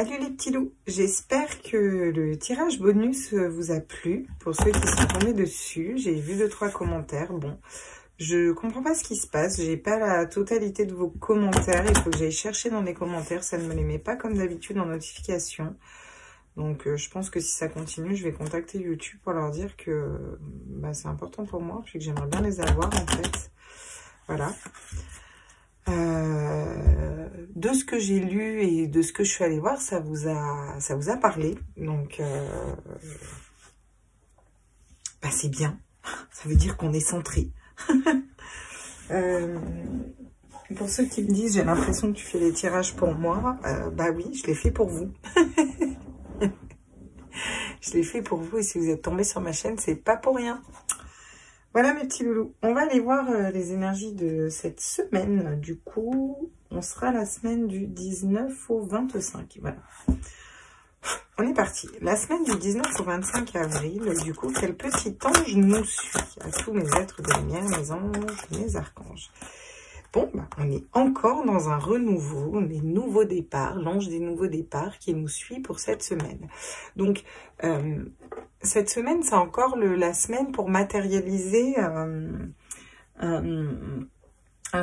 Salut les petits loups, j'espère que le tirage bonus vous a plu. Pour ceux qui sont tombés dessus, j'ai vu 2-3 commentaires. Bon, je comprends pas ce qui se passe, j'ai pas la totalité de vos commentaires. Il faut que j'aille chercher dans les commentaires, ça ne me les met pas comme d'habitude en notification. Donc je pense que si ça continue, je vais contacter YouTube pour leur dire que c'est important pour moi, puis que j'aimerais bien les avoir en fait. Voilà. De ce que j'ai lu et de ce que je suis allée voir, ça vous a parlé. Donc, c'est bien. Ça veut dire qu'on est centré. Pour ceux qui me disent, j'ai l'impression que tu fais les tirages pour moi. Oui, je les fais pour vous. Je les fais pour vous. Et si vous êtes tombé sur ma chaîne, c'est pas pour rien. Voilà mes petits loulous, on va aller voir les énergies de cette semaine. Du coup, on sera la semaine du 19 au 25. Voilà. On est parti. La semaine du 19 au 25 avril, du coup, quel petit ange nous suit? À tous mes êtres de lumière, mes anges, mes archanges. Bon, on est encore dans un renouveau, des nouveaux départs, l'ange des nouveaux départs qui nous suit pour cette semaine. Donc, cette semaine, c'est encore la semaine pour matérialiser un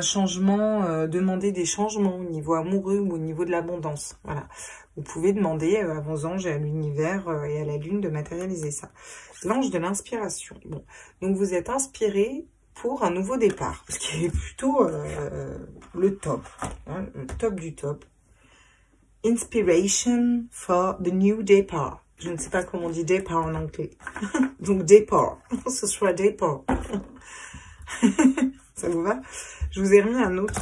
changement, demander des changements au niveau amoureux ou au niveau de l'abondance. Voilà. Vous pouvez demander à vos anges et à l'univers et à la lune de matérialiser ça. L'ange de l'inspiration. Bon. Donc, vous êtes inspiré pour un nouveau départ, ce qui est plutôt le top, hein, le top du top. Inspiration for the new départ. Je ne sais pas comment on dit départ en anglais. Donc départ, ce sera départ. Ça vous va? Je vous ai remis une autre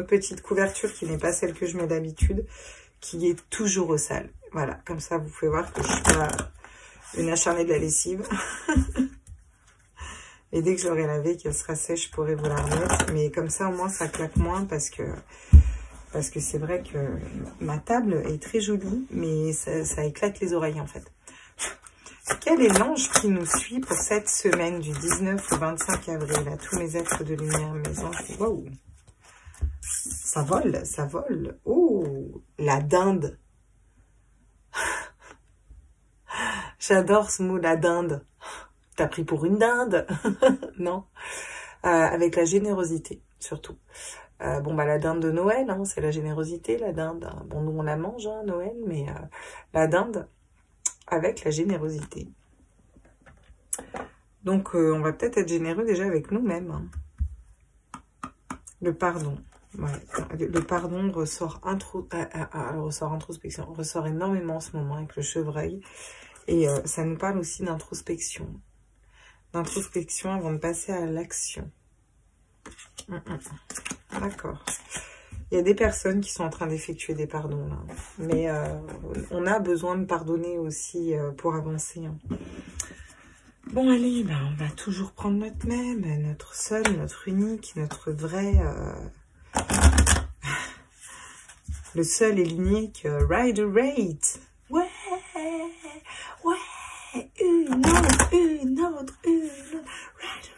petite couverture qui n'est pas celle que je mets d'habitude, qui est toujours au sale. Voilà, comme ça vous pouvez voir que je suis pas une acharnée de la lessive. Et dès que je l'aurai lavée, qu'elle sera sèche, je pourrai vous la remettre. Mais comme ça, au moins, ça claque moins parce que c'est vrai que ma table est très jolie, mais ça éclate les oreilles, en fait. Quel est l'ange qui nous suit pour cette semaine du 19 au 25 avril? À tous mes êtres de lumière, mes anges. Waouh! Ça vole, ça vole. Oh! La dinde. J'adore ce mot, la dinde. T'as pris pour une dinde? Non. Avec la générosité, surtout. La dinde de Noël, hein, c'est la générosité, la dinde. Bon, nous, on la mange, hein, Noël, mais la dinde avec la générosité. Donc, on va peut-être être généreux déjà avec nous-mêmes. Hein. Le pardon. Ouais. Le pardon ressort introspection. Ressort énormément en ce moment avec le chevreuil. Et ça nous parle aussi d'introspection. D'introspection avant de passer à l'action. D'accord. Il y a des personnes qui sont en train d'effectuer des pardons là. Mais on a besoin de pardonner aussi pour avancer. Hein. Bon allez, on va toujours prendre notre même, notre seul, notre unique, notre vrai... le seul et l'unique Rider Rate. Ouais, ouais. Une autre.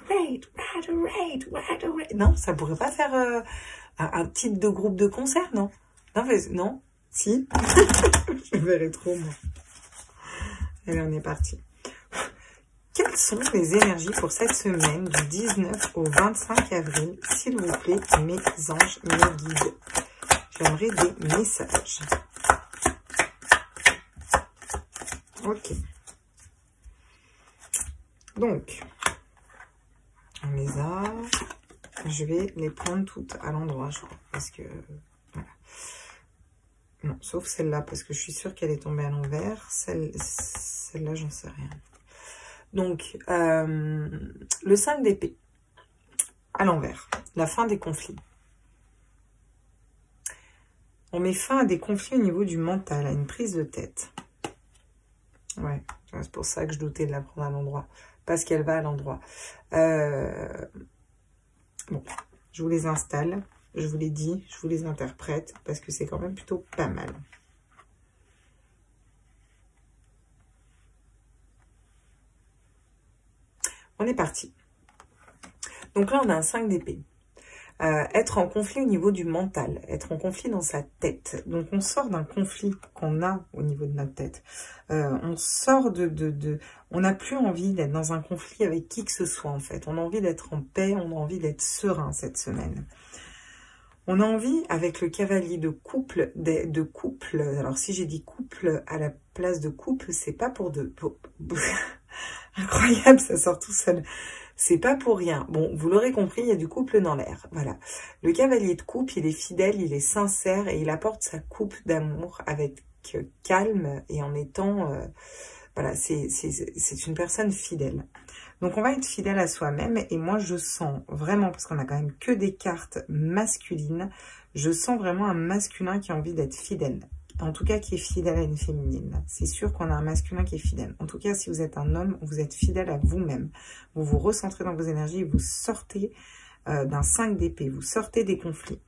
Rider Rate. Non, ça pourrait pas faire un type de groupe de concert, non? Non, si. Je verrai trop, moi. Allez, on est parti. Quelles sont les énergies pour cette semaine du 19 au 25 avril, s'il vous plaît, mes anges, mes guides? J'aimerais des messages. Ok. Donc, on les a. Je vais les prendre toutes à l'endroit, je crois. Parce que, voilà. Non, sauf celle-là, parce que je suis sûre qu'elle est tombée à l'envers. Celle-là, j'en sais rien. Donc, le 5 d'épée, à l'envers. La fin des conflits. On met fin à des conflits au niveau du mental, à une prise de tête. Ouais, c'est pour ça que je doutais de la prendre à l'endroit. Parce qu'elle va à l'endroit. Bon, je vous les installe. Je vous les dis, je vous les interprète. Parce que c'est quand même plutôt pas mal. On est parti. Donc là, on a un 5 d'épée. être en conflit au niveau du mental, être en conflit dans sa tête. Donc on sort d'un conflit qu'on a au niveau de notre tête. On sort on n'a plus envie d'être dans un conflit avec qui que ce soit en fait. On a envie d'être en paix, on a envie d'être serein cette semaine. On a envie, avec le cavalier de couple, alors si j'ai dit couple à la place de couple, c'est pas pour incroyable, ça sort tout seul. C'est pas pour rien. Bon, vous l'aurez compris, il y a du couple dans l'air. Voilà. Le cavalier de coupe, il est fidèle, il est sincère et il apporte sa coupe d'amour avec calme et en étant... voilà, c'est une personne fidèle. Donc, on va être fidèle à soi-même et moi, je sens vraiment, parce qu'on a quand même que des cartes masculines, je sens vraiment un masculin qui a envie d'être fidèle. En tout cas, qui est fidèle à une féminine. C'est sûr qu'on a un masculin qui est fidèle. En tout cas, si vous êtes un homme, vous êtes fidèle à vous-même. Vous vous recentrez dans vos énergies, vous sortez d'un 5 d'épée, vous sortez des conflits.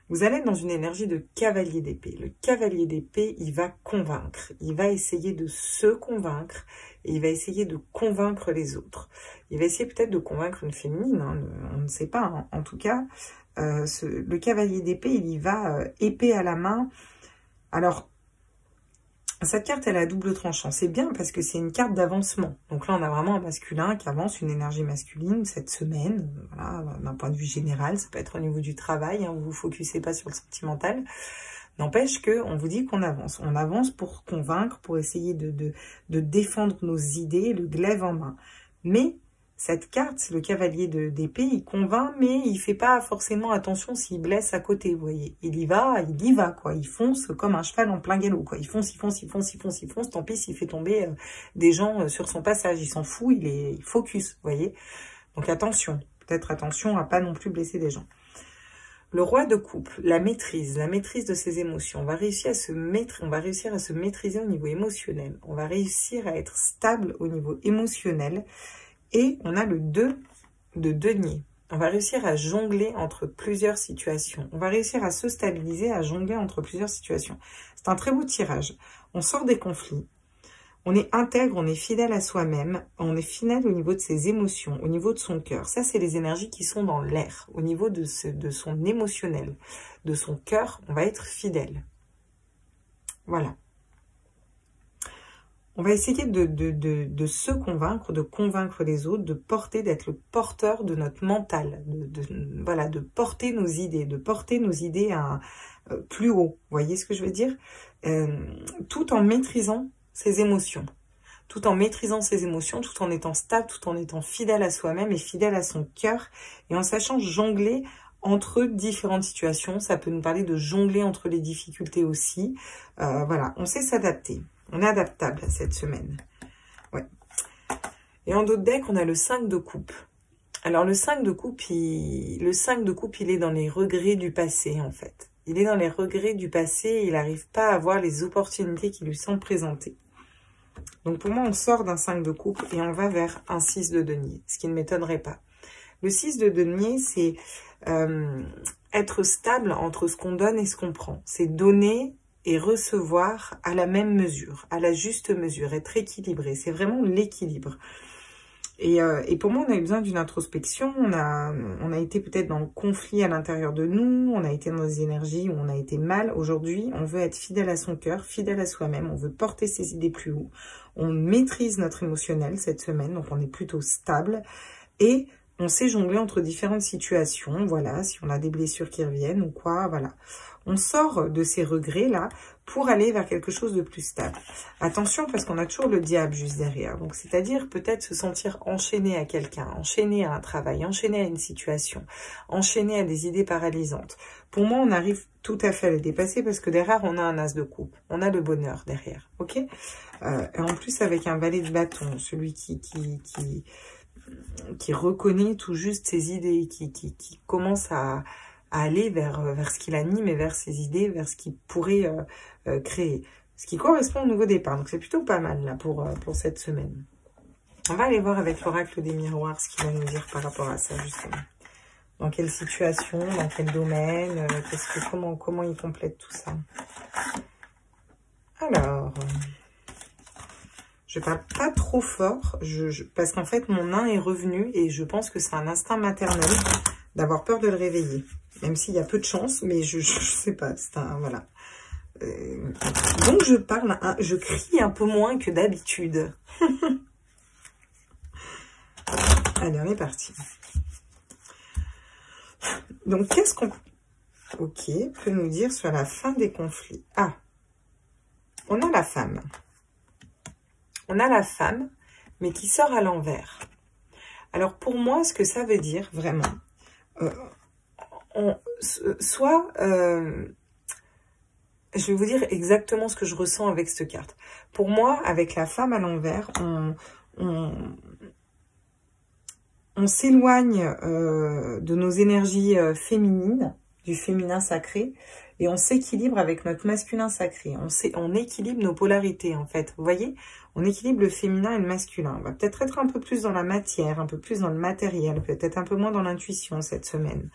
Vous allez être dans une énergie de cavalier d'épée. Le cavalier d'épée, il va convaincre. Il va essayer de se convaincre et il va essayer de convaincre les autres. Il va essayer peut-être de convaincre une féminine, hein, on ne sait pas. Hein. En tout cas, le cavalier d'épée, il y va épée à la main. Alors, cette carte, elle a double tranchant. C'est bien parce que c'est une carte d'avancement. Donc là, on a vraiment un masculin qui avance, une énergie masculine cette semaine. Voilà, d'un point de vue général, ça peut être au niveau du travail. Hein, vous vous focussez pas sur le sentimental. N'empêche qu'on vous dit qu'on avance. On avance pour convaincre, pour essayer de défendre nos idées, le glaive en main. Mais cette carte, le cavalier d'épée, il convainc, mais il fait pas forcément attention s'il blesse à côté, vous voyez. Il y va, quoi. Il fonce comme un cheval en plein galop, quoi. Il fonce. Tant pis s'il fait tomber des gens sur son passage. Il s'en fout, il est focus, vous voyez. Donc attention, peut-être attention à pas non plus blesser des gens. Le roi de coupe, la maîtrise de ses émotions. On va réussir à se maîtriser au niveau émotionnel. On va réussir à être stable au niveau émotionnel. Et on a le 2 de denier. On va réussir à jongler entre plusieurs situations. On va réussir à se stabiliser, à jongler entre plusieurs situations. C'est un très beau tirage. On sort des conflits. On est intègre, on est fidèle à soi-même. On est fidèle au niveau de ses émotions, au niveau de son cœur. Ça, c'est les énergies qui sont dans l'air. Au niveau de son émotionnel, de son cœur, on va être fidèle. Voilà. On va essayer de se convaincre, de convaincre les autres, de porter, d'être le porteur de notre mental, voilà, de porter nos idées à plus haut. Vous voyez ce que je veux dire? Tout en maîtrisant ses émotions. Tout en maîtrisant ses émotions, tout en étant stable, tout en étant fidèle à soi-même et fidèle à son cœur et en sachant jongler entre différentes situations. Ça peut nous parler de jongler entre les difficultés aussi. Voilà, on sait s'adapter. On est adaptable cette semaine. Ouais. Et en dos de deck, on a le 5 de coupe. Alors, le 5 de coupe, il est dans les regrets du passé, en fait. Il est dans les regrets du passé. Il n'arrive pas à voir les opportunités qui lui sont présentées. Donc, pour moi, on sort d'un 5 de coupe et on va vers un 6 de denier, ce qui ne m'étonnerait pas. Le 6 de denier, c'est être stable entre ce qu'on donne et ce qu'on prend. C'est donner et recevoir à la même mesure, à la juste mesure, être équilibré. C'est vraiment l'équilibre. Et pour moi, on a eu besoin d'une introspection. On a été peut-être dans le conflit à l'intérieur de nous. On a été dans des énergies où on a été mal. Aujourd'hui, on veut être fidèle à son cœur, fidèle à soi-même. On veut porter ses idées plus haut. On maîtrise notre émotionnel cette semaine, donc on est plutôt stable. Et on sait jongler entre différentes situations. Voilà, si on a des blessures qui reviennent ou quoi, voilà. On sort de ces regrets-là pour aller vers quelque chose de plus stable. Attention, parce qu'on a toujours le diable juste derrière. Donc, c'est-à-dire peut-être se sentir enchaîné à quelqu'un, enchaîné à un travail, enchaîné à une situation, enchaîné à des idées paralysantes. Pour moi, on arrive tout à fait à les dépasser parce que derrière, on a un as de coupe. On a le bonheur derrière, ok? Et en plus, avec un valet de bâton, celui qui reconnaît tout juste ses idées, qui commence à aller vers ce qui l'anime et vers ses idées, vers ce qu'il pourrait créer. Ce qui correspond au nouveau départ. Donc, c'est plutôt pas mal là pour cette semaine. On va aller voir avec l'oracle des miroirs ce qu'il va nous dire par rapport à ça, justement. Dans quelle situation, dans quel domaine, comment il complète tout ça. Alors, je parle pas trop fort, parce qu'en fait, mon nain est revenu et je pense que c'est un instinct maternel. d'avoir peur de le réveiller. Même s'il y a peu de chance, mais je sais pas, c'est un... Voilà. Donc je parle, je crie un peu moins que d'habitude. Allez, on est parti. Donc, qu'est-ce qu'on... Ok, peut nous dire sur la fin des conflits. Ah, on a la femme. On a la femme, mais qui sort à l'envers. Alors, pour moi, ce que ça veut dire, vraiment, je vais vous dire exactement ce que je ressens avec cette carte. Pour moi, avec la femme à l'envers, on s'éloigne de nos énergies féminines, du féminin sacré, et on s'équilibre avec notre masculin sacré. On équilibre nos polarités, en fait. Vous voyez, on équilibre le féminin et le masculin. On va peut-être être un peu plus dans la matière, un peu plus dans le matériel, peut-être un peu moins dans l'intuition cette semaine.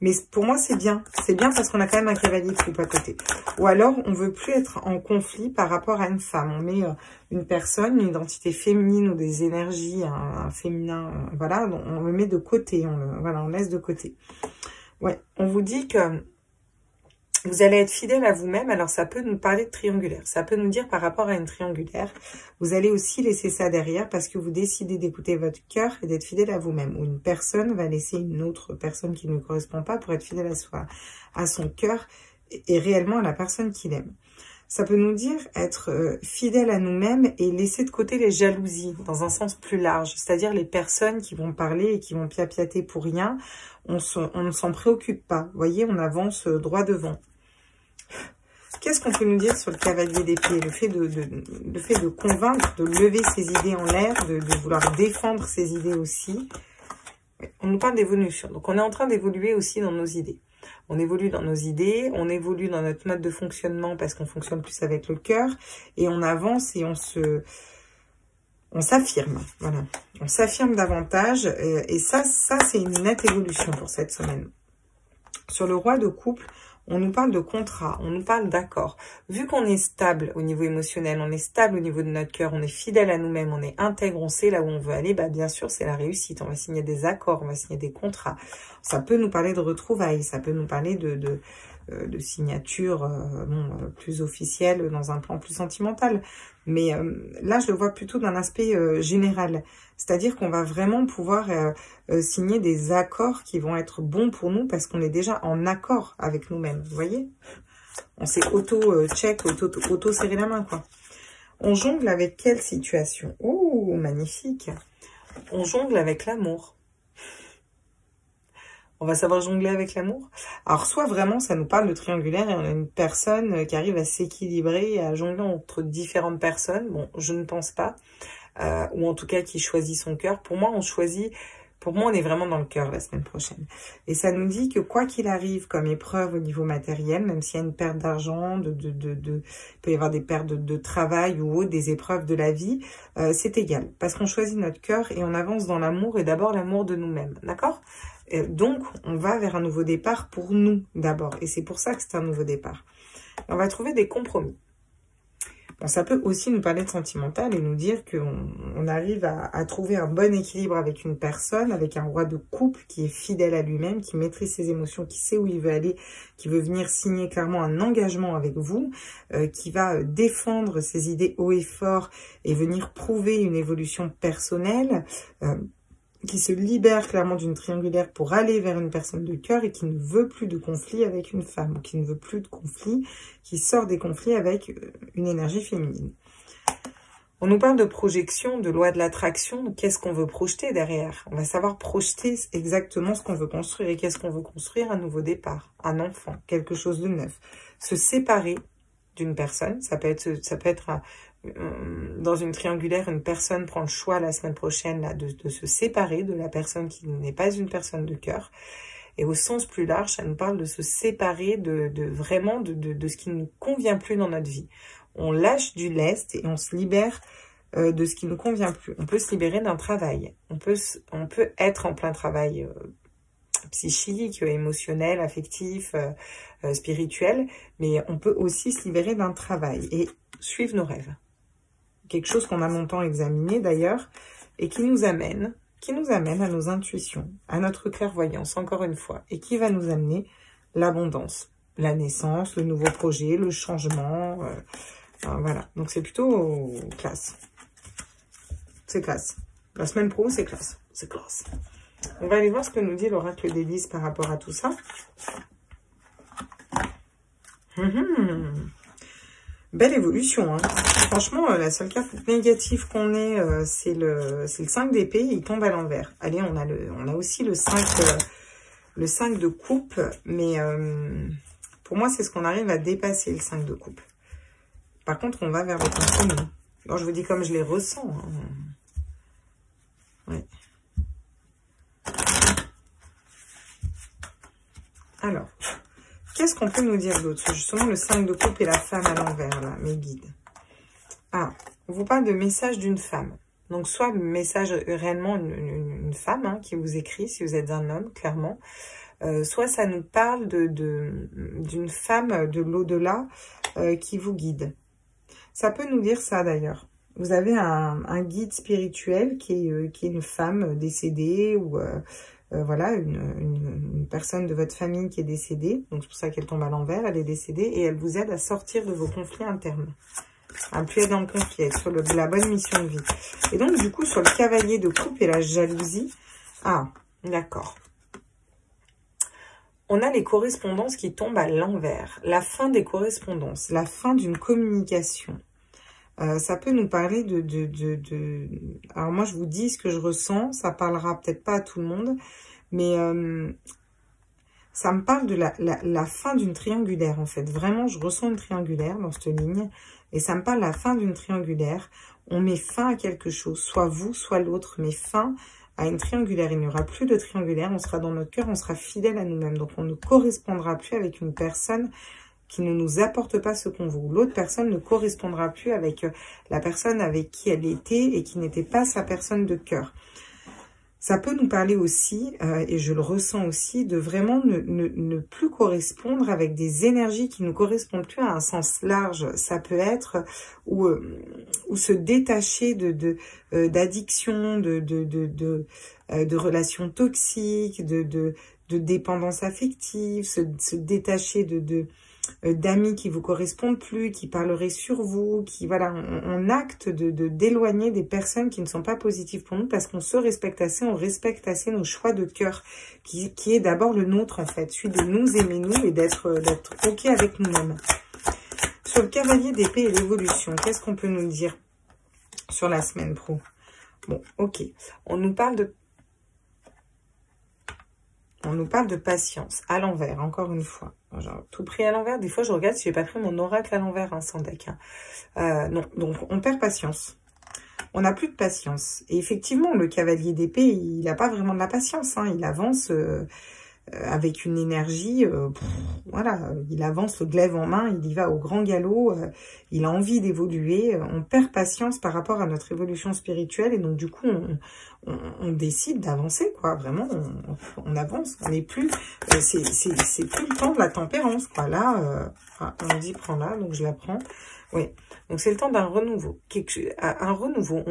Mais pour moi, c'est bien. C'est bien parce qu'on a quand même un cavalier de coupe à côté. Ou alors, on veut plus être en conflit par rapport à une femme. On met une personne, une identité féminine ou des énergies, un féminin, voilà, on le met de côté. On laisse de côté. Ouais, on vous dit que vous allez être fidèle à vous-même. Alors, ça peut nous parler de triangulaire. Ça peut nous dire par rapport à une triangulaire, vous allez aussi laisser ça derrière parce que vous décidez d'écouter votre cœur et d'être fidèle à vous-même. Ou une personne va laisser une autre personne qui ne correspond pas pour être fidèle à son cœur et réellement à la personne qu'il aime. Ça peut nous dire être fidèle à nous-mêmes et laisser de côté les jalousies dans un sens plus large. C'est-à-dire les personnes qui vont parler et qui vont piapiater pour rien. On ne s'en préoccupe pas. Vous voyez, on avance droit devant. Qu'est-ce qu'on peut nous dire sur le cavalier d'épée? Le fait de convaincre, de lever ses idées en l'air, de vouloir défendre ses idées aussi. On nous parle d'évolution. Donc, on est en train d'évoluer aussi dans nos idées. On évolue dans nos idées, on évolue dans notre mode de fonctionnement parce qu'on fonctionne plus avec le cœur. Et on avance et on s'affirme. Voilà. On s'affirme davantage. Et ça c'est une nette évolution pour cette semaine. Sur le roi de couple, on nous parle de contrat, on nous parle d'accord. Vu qu'on est stable au niveau émotionnel, on est stable au niveau de notre cœur, on est fidèle à nous-mêmes, on est intègre, on sait là où on veut aller, bah bien sûr, c'est la réussite. On va signer des accords, on va signer des contrats. Ça peut nous parler de retrouvailles, ça peut nous parler de signature plus officielle dans un plan plus sentimental. Mais là, je le vois plutôt d'un aspect général. C'est-à-dire qu'on va vraiment pouvoir signer des accords qui vont être bons pour nous parce qu'on est déjà en accord avec nous-mêmes. Vous voyez? On s'est auto-check, auto-serré la main, quoi. On jongle avec quelle situation? Oh, magnifique! On jongle avec l'amour. On va savoir jongler avec l'amour. Alors, soit vraiment, ça nous parle de triangulaire et on a une personne qui arrive à s'équilibrer et à jongler entre différentes personnes. Bon, je ne pense pas. Ou en tout cas, qui choisit son cœur. Pour moi, on est vraiment dans le cœur la semaine prochaine. Et ça nous dit que quoi qu'il arrive comme épreuve au niveau matériel, même s'il y a une perte d'argent, il peut y avoir des pertes de travail ou autre, des épreuves de la vie, c'est égal. Parce qu'on choisit notre cœur et on avance dans l'amour et d'abord l'amour de nous-mêmes. D'accord ? Donc, on va vers un nouveau départ pour nous d'abord. Et c'est pour ça que c'est un nouveau départ. On va trouver des compromis. Bon, ça peut aussi nous parler de sentimental et nous dire qu'on arrive à trouver un bon équilibre avec une personne, avec un roi de couple qui est fidèle à lui-même, qui maîtrise ses émotions, qui sait où il veut aller, qui veut venir signer clairement un engagement avec vous, qui va défendre ses idées haut et fort et venir prouver une évolution personnelle, qui se libère clairement d'une triangulaire pour aller vers une personne de cœur et qui ne veut plus de conflit avec une femme, ou qui ne veut plus de conflit, qui sort des conflits avec une énergie féminine. On nous parle de projection, de loi de l'attraction, qu'est-ce qu'on veut projeter derrière? On va savoir projeter exactement ce qu'on veut construire. Et qu'est-ce qu'on veut construire? Un nouveau départ, un enfant, quelque chose de neuf. Se séparer d'une personne, ça peut être dans une triangulaire, une personne prend le choix la semaine prochaine là, de se séparer de la personne qui n'est pas une personne de cœur. Et au sens plus large, ça nous parle de se séparer vraiment de ce qui ne nous convient plus dans notre vie. On lâche du lest et on se libère de ce qui ne nous convient plus. On peut se libérer d'un travail. On peut être en plein travail psychique, émotionnel, affectif, spirituel, mais on peut aussi se libérer d'un travail et suivre nos rêves. Quelque chose qu'on a longtemps examiné d'ailleurs, et qui nous amène qui nous amène à nos intuitions, à notre clairvoyance, encore une fois, et qui va nous amener l'abondance, la naissance, le nouveau projet, le changement, voilà. Donc c'est plutôt classe. C'est classe. La semaine pro, c'est classe. C'est classe. On va aller voir ce que nous dit l'oracle des 10 par rapport à tout ça. Belle évolution, hein. Franchement, la seule carte négative qu'on ait, c'est le 5 d'épée, il tombe à l'envers. Allez, on a aussi le 5 de coupe, mais pour moi, c'est ce qu'on arrive à dépasser, le 5 de coupe. Par contre, on va vers le compromis. Alors, je vous dis comme je les ressens. Hein. Ouais. Alors, qu'est-ce qu'on peut nous dire d'autre? Justement, le 5 de coupe et la femme à l'envers, là, mes guides. Ah, on vous parle de message d'une femme. Donc, soit le message réellement une femme hein, qui vous écrit, si vous êtes un homme, clairement. Soit ça nous parle d'une femme de l'au-delà qui vous guide. Ça peut nous dire ça, d'ailleurs. Vous avez un guide spirituel qui est une femme décédée ou... voilà, une personne de votre famille qui est décédée, donc c'est pour ça qu'elle tombe à l'envers, elle est décédée, et elle vous aide à sortir de vos conflits internes, à ne plus être dans le conflit, être sur la bonne mission de vie. Et donc, du coup, sur le cavalier de coupe et la jalousie, ah, d'accord. On a les correspondances qui tombent à l'envers, la fin des correspondances, la fin d'une communication. Ça peut nous parler Alors moi, je vous dis ce que je ressens. Ça parlera peut-être pas à tout le monde. Mais ça me parle de la fin d'une triangulaire, en fait. Vraiment, je ressens une triangulaire dans cette ligne. Et ça me parle de la fin d'une triangulaire. On met fin à quelque chose. Soit vous, soit l'autre met fin à une triangulaire. Il n'y aura plus de triangulaire. On sera dans notre cœur. On sera fidèle à nous-mêmes. Donc, on ne correspondra plus avec une personne qui ne nous apporte pas ce qu'on veut. L'autre personne ne correspondra plus avec la personne avec qui elle était et qui n'était pas sa personne de cœur. Ça peut nous parler aussi, et je le ressens aussi, de vraiment ne plus correspondre avec des énergies qui ne correspondent plus à un sens large. Ça peut être ou se détacher d'addiction, de relations toxiques, de dépendance affective, se détacher d'amis qui vous correspondent plus, qui parleraient sur vous, qui voilà, on acte d'éloigner des personnes qui ne sont pas positives pour nous parce qu'on se respecte assez, on respecte assez nos choix de cœur, qui est d'abord le nôtre en fait, celui de nous aimer nous et d'être ok avec nous-mêmes. Sur le cavalier d'épée et l'évolution, qu'est-ce qu'on peut nous dire sur la semaine pro? Bon, ok, on nous parle de patience, à l'envers, encore une fois. Genre, tout pris à l'envers. Des fois, je regarde si j'ai pas pris mon oracle à l'envers, hein, sans deck. Hein. Non, donc on perd patience. On n'a plus de patience. Et effectivement, le cavalier d'épée, il n'a pas vraiment de la patience. Hein. Il avance avec une énergie, voilà, il avance le glaive en main, il y va au grand galop, il a envie d'évoluer. On perd patience par rapport à notre évolution spirituelle et donc du coup, on décide d'avancer, quoi. Vraiment, on avance. On n'est plus, c'est plus le temps de la tempérance, quoi. Là, on me dit prends-la, donc je la prends. Oui. Donc, c'est le temps d'un renouveau. Un renouveau.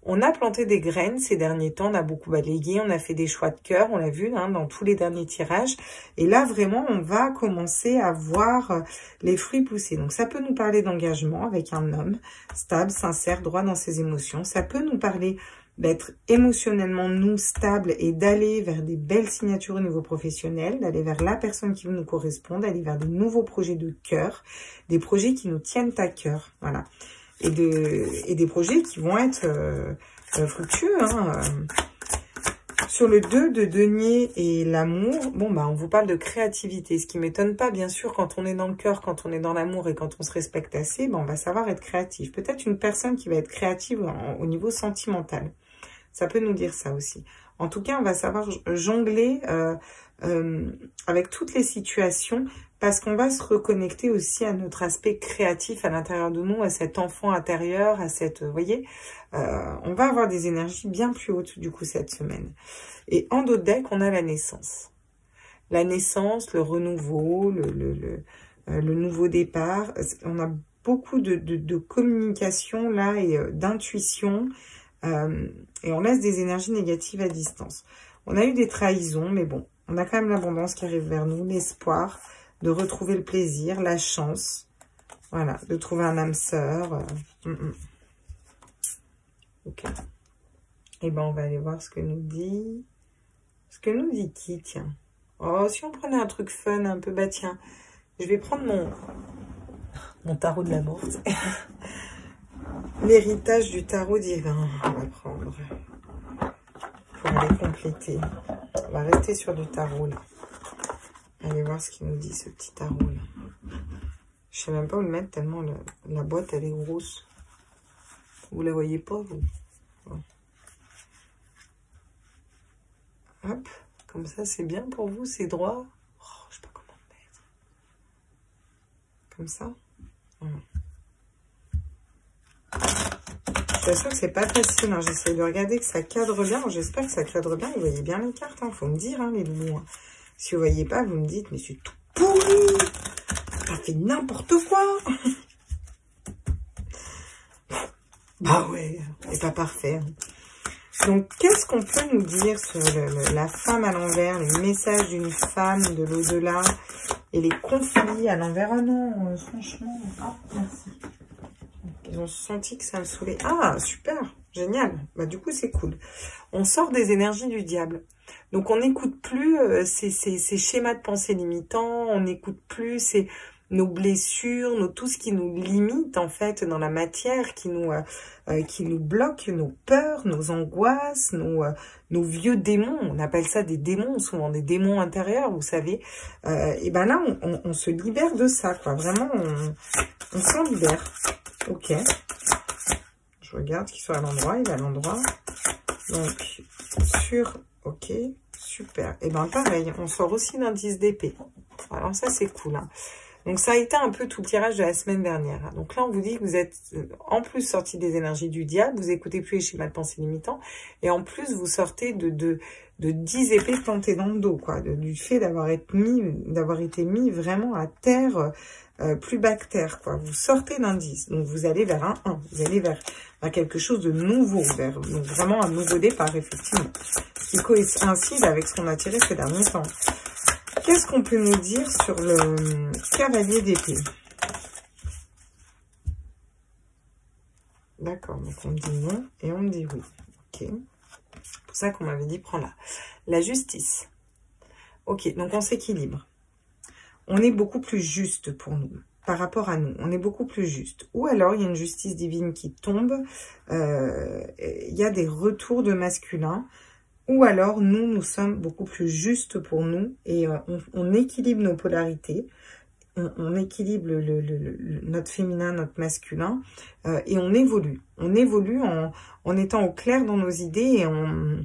On a planté des graines ces derniers temps. On a beaucoup balayé. On a fait des choix de cœur. On l'a vu hein, dans tous les derniers tirages. Et là, vraiment, on va commencer à voir les fruits pousser. Donc, ça peut nous parler d'engagement avec un homme stable, sincère, droit dans ses émotions. Ça peut nous parler d'être émotionnellement, nous, stable et d'aller vers des belles signatures au niveau professionnel, d'aller vers la personne qui nous correspond, d'aller vers de nouveaux projets de cœur, des projets qui nous tiennent à cœur, voilà. Et des projets qui vont être fructueux, hein. Sur le 2 de denier et l'amour, bon, bah, on vous parle de créativité. Ce qui m'étonne pas, bien sûr, quand on est dans le cœur, quand on est dans l'amour et quand on se respecte assez, bah, on va savoir être créatif. Peut-être une personne qui va être créative au niveau sentimental. Ça peut nous dire ça aussi. En tout cas, on va savoir jongler avec toutes les situations parce qu'on va se reconnecter aussi à notre aspect créatif à l'intérieur de nous, à cet enfant intérieur, à cette, vous voyez, on va avoir des énergies bien plus hautes du coup cette semaine. Et en d'autres decks, on a la naissance. La naissance, le renouveau, le nouveau départ. On a beaucoup de communication là et d'intuition. Et on laisse des énergies négatives à distance. On a eu des trahisons, mais bon, on a quand même l'abondance qui arrive vers nous, l'espoir de retrouver le plaisir, la chance, voilà, de trouver un âme sœur. Ok. Et ben, on va aller voir ce que nous dit. Ce que nous dit qui, tiens. Oh, si on prenait un truc fun, un peu, bah tiens, je vais prendre mon tarot de la mort. L'héritage du tarot divin, on va prendre. Pour aller compléter. On va rester sur du tarot, là. Allez voir ce qu'il nous dit, ce petit tarot, là. Je sais même pas où le mettre, tellement la boîte, elle est grosse. Vous la voyez pas, vous? Hop, comme ça, c'est bien pour vous, c'est droit. Oh, je sais pas comment le mettre. Comme ça. Voilà. Je suis sûre que c'est pas facile. Hein. J'essaie de regarder que ça cadre bien. J'espère que ça cadre bien. Vous voyez bien les cartes. Hein. Faut me dire, hein, les loulous. Hein. Si vous voyez pas, vous me dites, mais c'est tout pourri. Ça fait n'importe quoi. Bah ouais, c'est pas parfait. Hein. Donc, qu'est-ce qu'on peut nous dire sur la femme à l'envers, les messages d'une femme de l'au-delà et les conflits à l'envers? Oh non, franchement, ah, merci. Ils ont senti que ça me saoulait. Ah, super, génial. Bah, du coup, c'est cool. On sort des énergies du diable. Donc, on n'écoute plus ces schémas de pensée limitants, on n'écoute plus nos blessures, tout ce qui nous limite, en fait, dans la matière, qui nous bloque, nos peurs, nos angoisses, nos vieux démons. On appelle ça des démons, souvent des démons intérieurs, vous savez. Et ben là, on se libère de ça, quoi. Vraiment, on s'en libère. Ok. Je regarde qu'il soit à l'endroit. Il est à l'endroit. Donc, ok, super. Et ben pareil, on sort aussi d'un 10 d'épée. Alors ça, c'est cool. Hein. Donc, ça a été un peu tout le tirage de la semaine dernière. Donc là, on vous dit que vous êtes en plus sorti des énergies du diable. Vous écoutez plus les schémas de pensée limitants. Et en plus, vous sortez de 10 épées plantées dans le dos, quoi. Du fait d'avoir été mis vraiment à terre, plus bas que terre, quoi. Vous sortez d'un 10. Donc, vous allez vers un 1. Vous allez vers quelque chose de nouveau. Donc, vraiment un nouveau départ, effectivement. Ce qui coïncide avec ce qu'on a tiré ces derniers temps. Qu'est-ce qu'on peut nous dire sur le cavalier d'épée? D'accord, donc on me dit non et on me dit oui. Ok. C'est pour ça qu'on m'avait dit prends-la. La justice. Ok, donc on s'équilibre. On est beaucoup plus juste pour nous, par rapport à nous. On est beaucoup plus juste. Ou alors, il y a une justice divine qui tombe. Il y a des retours de masculin. Ou alors, nous sommes beaucoup plus justes pour nous et on équilibre nos polarités, on équilibre notre féminin, notre masculin et on évolue. On évolue en étant au clair dans nos idées et en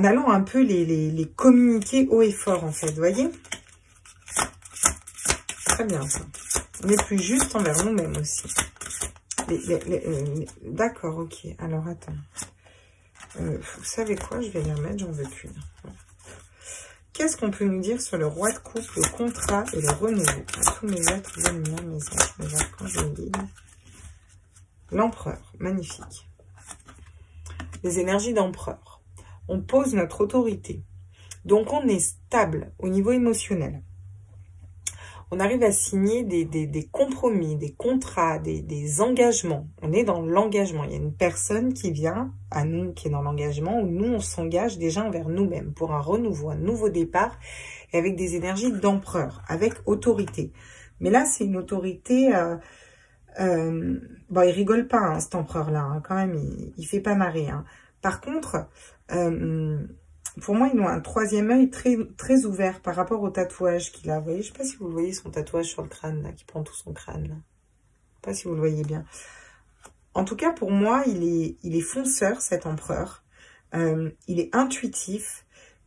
allant un peu les communiquer haut et fort, en fait, vous voyez? Très bien, ça. On est plus juste envers nous-mêmes aussi. D'accord, ok. Alors, attends. Vous savez quoi? Je vais les remettre, j'en veux qu'une. Qu'est-ce qu'on peut nous dire sur le roi de coupe, le contrat et le renouveau? À tous mes êtres de lumière, mes anges, mes archanges, mes guides. L'empereur, magnifique. Les énergies d'empereur. On pose notre autorité. Donc, on est stable au niveau émotionnel. On arrive à signer des compromis, des contrats, des engagements. On est dans l'engagement. Il y a une personne qui vient à nous, qui est dans l'engagement, où nous, on s'engage déjà envers nous-mêmes pour un renouveau, un nouveau départ, et avec des énergies d'empereur, avec autorité. Mais là, c'est une autorité... bon, il rigole pas, hein, cet empereur-là, hein, quand même, il fait pas marrer. Hein. Par contre... pour moi, ils ont un troisième œil très, très ouvert par rapport au tatouage qu'il a. Vous voyez, je ne sais pas si vous le voyez, son tatouage sur le crâne, là, qui prend tout son crâne. Là. Je ne sais pas si vous le voyez bien. En tout cas, pour moi, il est fonceur, cet empereur. Il est intuitif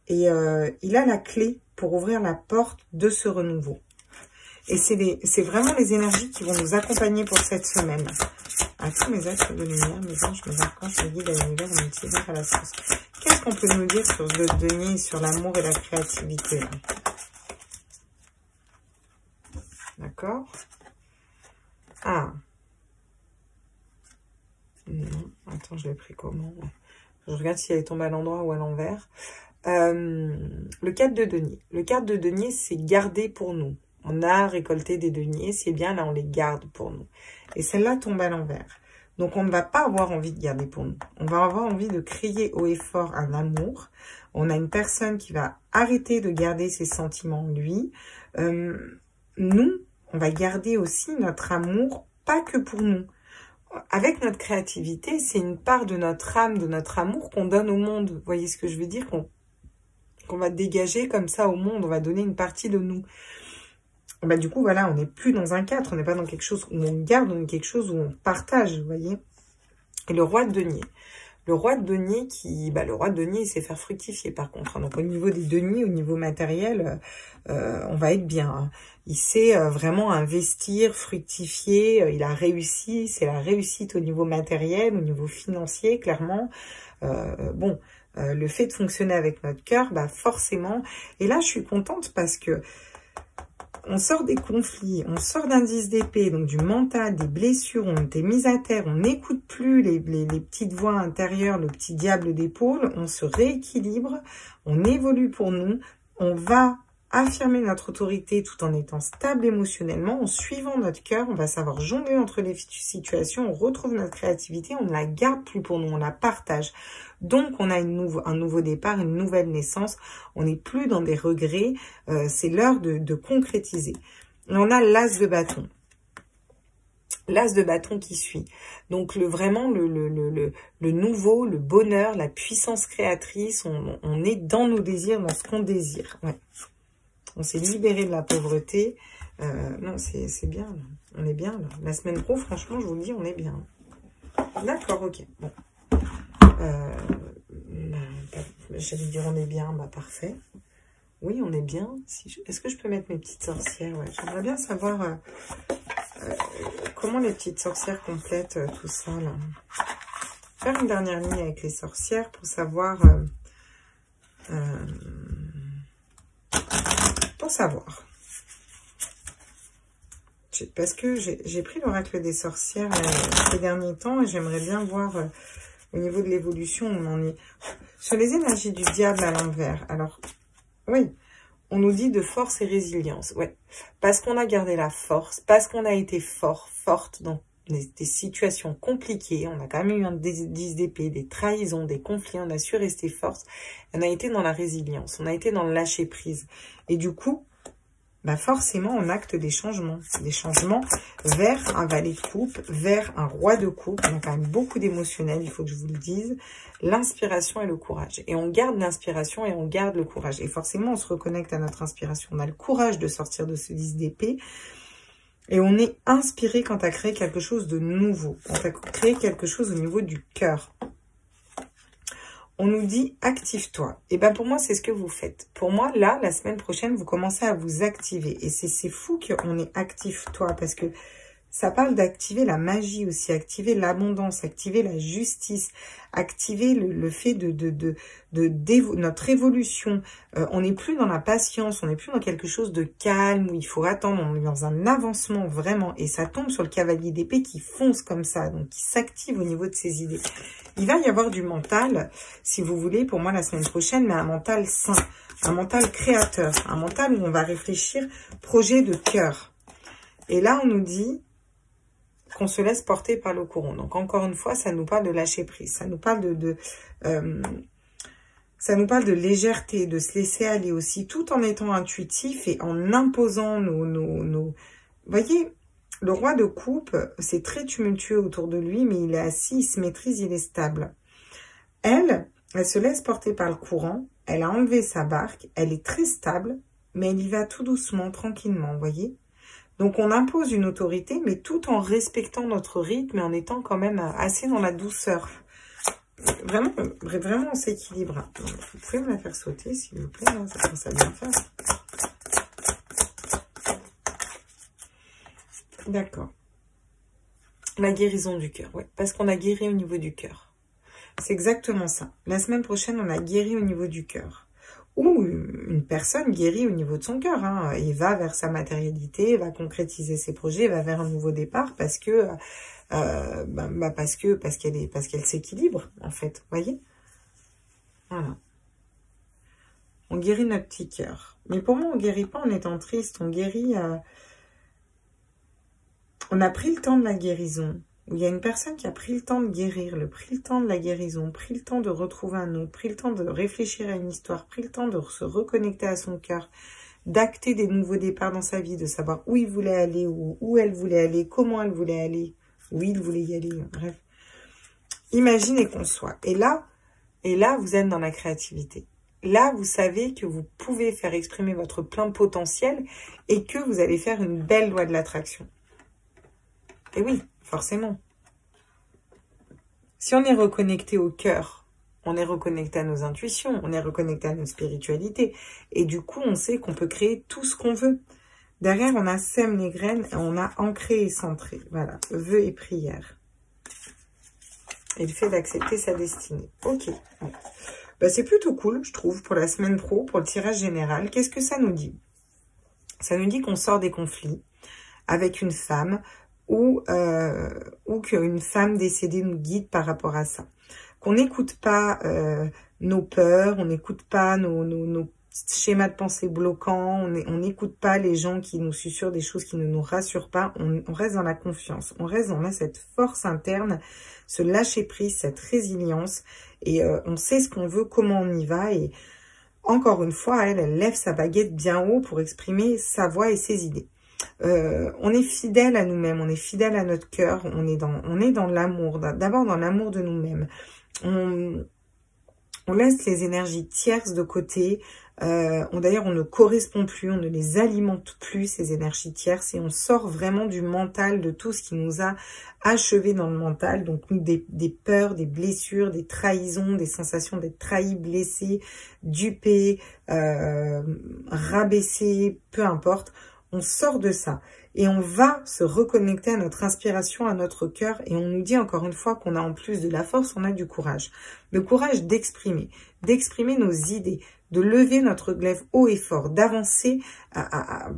et il a la clé pour ouvrir la porte de ce renouveau. Et c'est vraiment les énergies qui vont nous accompagner pour cette semaine. À tous mes êtres de lumière, mes anges, mes archanges, mes guides, à l'univers, mes multivers, à la science. Qu'est-ce qu'on peut nous dire sur le denier, sur l'amour et la créativité? D'accord. Ah. Non. Attends, je l'ai pris comment? Je regarde si elle est tombée à l'endroit ou à l'envers. Le 4 de denier. Le 4 de denier, c'est garder pour nous. On a récolté des deniers, c'est bien, là on les garde pour nous. Et celle-là tombe à l'envers. Donc on ne va pas avoir envie de garder pour nous. On va avoir envie de crier haut et fort un amour. On a une personne qui va arrêter de garder ses sentiments, lui. Nous, on va garder aussi notre amour, pas que pour nous. Avec notre créativité, c'est une part de notre âme, de notre amour qu'on donne au monde. Vous voyez ce que je veux dire? Qu'on va dégager comme ça au monde. On va donner une partie de nous. Bah, du coup, voilà, on n'est plus dans un 4. On n'est pas dans quelque chose où on garde, on est quelque chose où on partage, vous voyez. Et le roi de denier. Le roi de denier le roi de denier, il sait faire fructifier par contre. Donc au niveau des deniers, au niveau matériel, on va être bien. Hein. Il sait vraiment investir, fructifier. Il a réussi. C'est la réussite au niveau matériel, au niveau financier, clairement. Le fait de fonctionner avec notre cœur, bah forcément. Et là, je suis contente parce que on sort des conflits, on sort d'un 10 d'épée, donc du mental, des blessures, on était mis à terre, on n'écoute plus les petites voix intérieures, le petit diable d'épaule, on se rééquilibre, on évolue pour nous, on va affirmer notre autorité tout en étant stable émotionnellement, en suivant notre cœur, on va savoir jongler entre les situations, on retrouve notre créativité, on ne la garde plus pour nous, on la partage. Donc, on a un nouveau départ, une nouvelle naissance. On n'est plus dans des regrets. C'est l'heure de concrétiser. Et on a l'as de bâton. L'as de bâton qui suit. Donc, vraiment, le nouveau, le bonheur, la puissance créatrice. On est dans nos désirs, dans ce qu'on désire. Ouais. On s'est libéré de la pauvreté. Non, c'est bien. Là. On est bien. Là. La semaine pro, franchement, je vous le dis, on est bien. D'accord, ok. Bon. J'allais dire on est bien, bah parfait. Oui, on est bien. Est-ce que je peux mettre mes petites sorcières? Ouais, j'aimerais bien savoir comment les petites sorcières complètent tout ça. Là. Faire une dernière ligne avec les sorcières pour savoir... Parce que j'ai pris l'oracle des sorcières ces derniers temps et j'aimerais bien voir... au niveau de l'évolution, on en est sur les énergies du diable à l'envers. Alors, oui, on nous dit de force et résilience. Ouais, parce qu'on a gardé la force, parce qu'on a été forte dans des situations compliquées. On a quand même eu un 10 d'épée, des trahisons, des conflits. On a su rester forte. On a été dans la résilience. On a été dans le lâcher prise. Et du coup, bah forcément, on acte des changements vers un valet de coupe, vers un roi de coupe. On a quand même beaucoup d'émotionnel, il faut que je vous le dise. L'inspiration et le courage. Et on garde l'inspiration et on garde le courage. Et forcément, on se reconnecte à notre inspiration. On a le courage de sortir de ce 10 d'épée. Et on est inspiré quand à créer quelque chose de nouveau. Quand à créer quelque chose au niveau du cœur. On nous dit, active-toi. Et bien, pour moi, c'est ce que vous faites. Pour moi, là, la semaine prochaine, vous commencez à vous activer. Et c'est fou qu'on est active-toi, parce que ça parle d'activer la magie aussi, activer l'abondance, activer la justice, activer le fait de notre évolution. On n'est plus dans la patience, on n'est plus dans quelque chose de calme, où il faut attendre, on est dans un avancement vraiment. Et ça tombe sur le cavalier d'épée qui fonce comme ça, donc qui s'active au niveau de ses idées. Il va y avoir du mental, si vous voulez, pour moi la semaine prochaine, mais un mental sain, un mental créateur, un mental où on va réfléchir projet de cœur. Et là, on nous dit qu'on se laisse porter par le courant. Donc, encore une fois, ça nous parle de lâcher prise, ça nous parle ça nous parle de légèreté, de se laisser aller aussi, tout en étant intuitif et en imposant Vous voyez, le roi de coupe, c'est très tumultueux autour de lui, mais il est assis, il se maîtrise, il est stable. Elle se laisse porter par le courant, elle a enlevé sa barque, elle est très stable, mais elle y va tout doucement, tranquillement, vous voyez. Donc, on impose une autorité, mais tout en respectant notre rythme et en étant quand même assez dans la douceur. Vraiment, on s'équilibre. Vous pouvez me la faire sauter, s'il vous plaît, hein, ça commence à bien faire. D'accord. La guérison du cœur, ouais, parce qu'on a guéri au niveau du cœur. C'est exactement ça. La semaine prochaine, on a guéri au niveau du cœur. Ou une personne guérit au niveau de son cœur, hein, et va vers sa matérialité, va concrétiser ses projets, va vers un nouveau départ, parce que parce qu'elle s'équilibre, en fait, vous voyez? Voilà. On guérit notre petit cœur. Mais pour moi, on guérit pas en étant triste, on guérit... on a pris le temps de la guérison. Il y a une personne qui a pris le temps de guérir, pris le temps de la guérison, pris le temps de retrouver un autre, pris le temps de réfléchir à une histoire, pris le temps de se reconnecter à son cœur, d'acter des nouveaux départs dans sa vie, de savoir où il voulait aller, où elle voulait aller, comment elle voulait aller, où il voulait y aller, bref. Imaginez qu'on soit. Et là, vous êtes dans la créativité. Là, vous savez que vous pouvez faire exprimer votre plein potentiel et que vous allez faire une belle loi de l'attraction. Et oui, forcément. Si on est reconnecté au cœur, on est reconnecté à nos intuitions, on est reconnecté à notre spiritualité. Et du coup, on sait qu'on peut créer tout ce qu'on veut. Derrière, on a sème les graines et on a ancré et centré. Voilà, vœux et prières. Et le fait d'accepter sa destinée. Ok. Bah, c'est plutôt cool, je trouve, pour la semaine pro, pour le tirage général. Qu'est-ce que ça nous dit? Ça nous dit qu'on sort des conflits avec une femme ou qu'une femme décédée nous guide par rapport à ça. Qu'on n'écoute pas nos peurs, on n'écoute pas nos schémas de pensée bloquants, on n'écoute pas les gens qui nous susurrent des choses qui ne nous rassurent pas, on reste dans la confiance, on a cette force interne, ce lâcher prise, cette résilience, et on sait ce qu'on veut, comment on y va, et encore une fois, elle lève sa baguette bien haut pour exprimer sa voix et ses idées. On est fidèle à nous-mêmes, on est fidèle à notre cœur, on est dans l'amour, d'abord dans l'amour de nous-mêmes. On laisse les énergies tierces de côté. D'ailleurs, on ne correspond plus, on ne les alimente plus, ces énergies tierces, et on sort vraiment du mental, de tout ce qui nous a achevé dans le mental. Donc, des peurs, des blessures, des trahisons, des sensations d'être trahi, blessé, dupé, rabaissé, peu importe. On sort de ça et on va se reconnecter à notre inspiration, à notre cœur, et on nous dit encore une fois qu'on a en plus de la force, on a du courage. Le courage d'exprimer nos idées, de lever notre glaive haut et fort, d'avancer à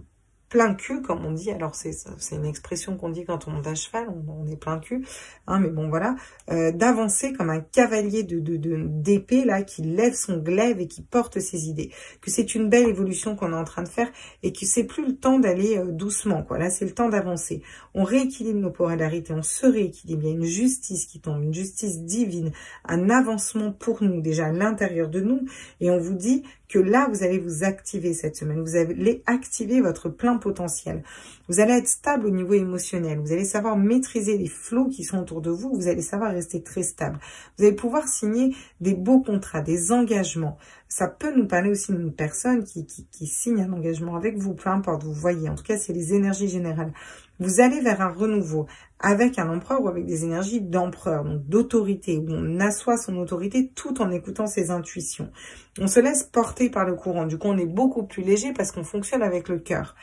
plein cul, comme on dit. Alors, c'est une expression qu'on dit quand on monte à cheval, on est plein cul, hein, mais bon, voilà. D'avancer comme un cavalier d'épée, là, qui lève son glaive et qui porte ses idées. Que c'est une belle évolution qu'on est en train de faire et que c'est plus le temps d'aller doucement, quoi. Là, c'est le temps d'avancer. On rééquilibre nos polarités, on se rééquilibre. Il y a une justice qui tombe, une justice divine, un avancement pour nous, déjà à l'intérieur de nous. Et on vous dit que là, vous allez vous activer cette semaine. Vous allez activer votre plein potentiel. Vous allez être stable au niveau émotionnel. Vous allez savoir maîtriser les flots qui sont autour de vous. Vous allez savoir rester très stable. Vous allez pouvoir signer des beaux contrats, des engagements. Ça peut nous parler aussi d'une personne qui signe un engagement avec vous, peu importe, vous voyez. En tout cas, c'est les énergies générales. Vous allez vers un renouveau avec un empereur ou avec des énergies d'empereur, donc d'autorité, où on assoit son autorité tout en écoutant ses intuitions. On se laisse porter par le courant. Du coup, on est beaucoup plus léger parce qu'on fonctionne avec le cœur.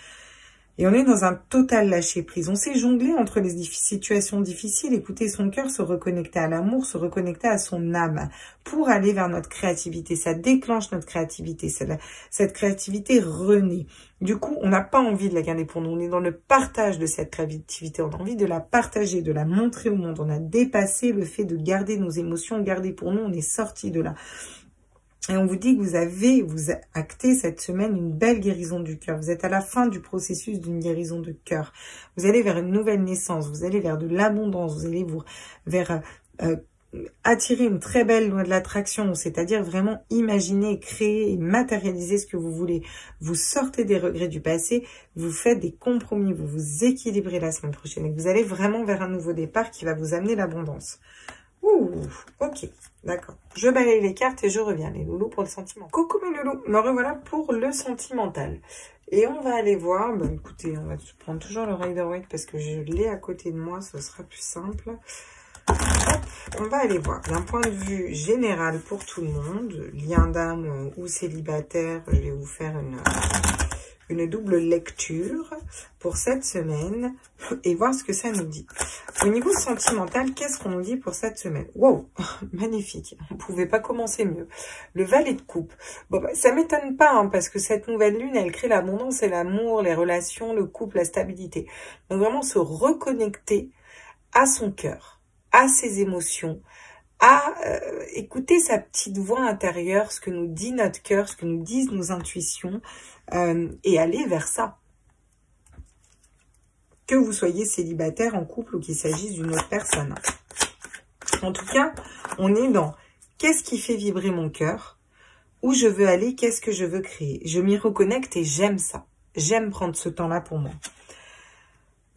Et on est dans un total lâcher-prise. On sait jongler entre les situations difficiles, écouter son cœur, se reconnecter à l'amour, se reconnecter à son âme pour aller vers notre créativité. Ça déclenche notre créativité. Cette créativité renaît. Du coup, on n'a pas envie de la garder pour nous. On est dans le partage de cette créativité. On a envie de la partager, de la montrer au monde. On a dépassé le fait de garder nos émotions, garder pour nous. On est sorti de là. Et on vous dit que vous actez cette semaine une belle guérison du cœur. Vous êtes à la fin du processus d'une guérison de cœur. Vous allez vers une nouvelle naissance. Vous allez vers de l'abondance. Vous allez vers attirer une très belle loi de l'attraction. C'est-à-dire vraiment imaginer, créer et matérialiser ce que vous voulez. Vous sortez des regrets du passé. Vous faites des compromis. Vous vous équilibrez la semaine prochaine. Et vous allez vraiment vers un nouveau départ qui va vous amener l'abondance. Ouh, ok, d'accord. Je balaye les cartes et je reviens, les loulous, pour le sentiment. Coucou mes loulous, me revoilà pour le sentimental. Et on va aller voir, bah écoutez, on va prendre toujours le Rider-Waite parce que je l'ai à côté de moi, ce sera plus simple. Hop, on va aller voir d'un point de vue général pour tout le monde, lien d'âme ou célibataire, je vais vous faire une double lecture pour cette semaine et voir ce que ça nous dit. Au niveau sentimental, qu'est-ce qu'on nous dit pour cette semaine? Wow, magnifique, on ne pouvait pas commencer mieux. Le valet de coupe. Bon, bah, ça ne m'étonne pas, hein, parce que cette nouvelle lune, elle crée l'abondance et l'amour, les relations, le couple, la stabilité. Donc vraiment se reconnecter à son cœur, à ses émotions, à écouter sa petite voix intérieure, ce que nous dit notre cœur, ce que nous disent nos intuitions, et aller vers ça. Que vous soyez célibataire, en couple ou qu'il s'agisse d'une autre personne. En tout cas, on est dans qu'est-ce qui fait vibrer mon cœur, où je veux aller, qu'est-ce que je veux créer. Je m'y reconnecte et j'aime ça. J'aime prendre ce temps-là pour moi.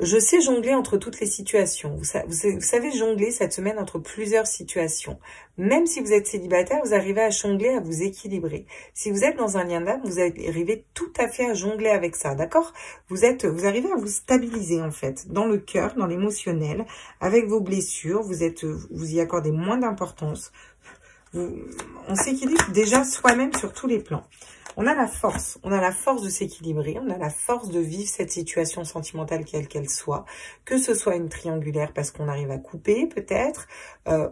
Je sais jongler entre toutes les situations. Vous savez jongler cette semaine entre plusieurs situations. Même si vous êtes célibataire, vous arrivez à jongler, à vous équilibrer. Si vous êtes dans un lien d'âme, vous arrivez tout à fait à jongler avec ça, d'accord? Vous arrivez à vous stabiliser en fait, dans le cœur, dans l'émotionnel, avec vos blessures. Vous y accordez moins d'importance. On s'équilibre déjà soi-même sur tous les plans. On a la force de s'équilibrer, on a la force de vivre cette situation sentimentale quelle qu'elle soit, que ce soit une triangulaire parce qu'on arrive à couper peut-être,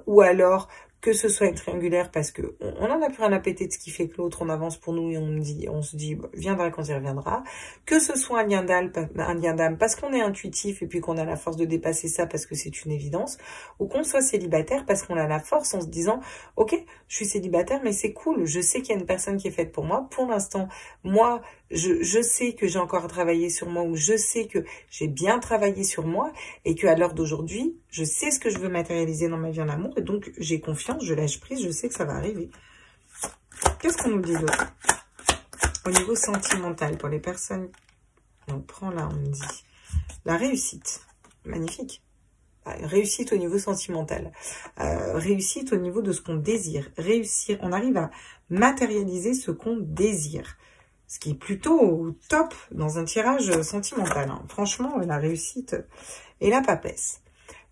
ou alors que ce soit une triangulaire parce que on en a plus rien à péter de ce qui fait que l'autre, on avance pour nous et on se dit viendra quand il reviendra, que ce soit un lien d'âme parce qu'on est intuitif et puis qu'on a la force de dépasser ça parce que c'est une évidence, ou qu'on soit célibataire parce qu'on a la force en se disant ok, je suis célibataire mais c'est cool, je sais qu'il y a une personne qui est faite pour moi, pour l'instant, moi je sais que j'ai encore travaillé sur moi, ou je sais que j'ai bien travaillé sur moi et qu'à l'heure d'aujourd'hui, je sais ce que je veux matérialiser dans ma vie en amour et donc j'ai confiance, je lâche prise, je sais que ça va arriver. Qu'est-ce qu'on nous dit d'autre? Au niveau sentimental, pour les personnes, on prend là, on nous dit la réussite, magnifique. Réussite au niveau sentimental, réussite au niveau de ce qu'on désire, réussir, on arrive à matérialiser ce qu'on désire. Ce qui est plutôt top dans un tirage sentimental. Hein. Franchement, la réussite et la papesse.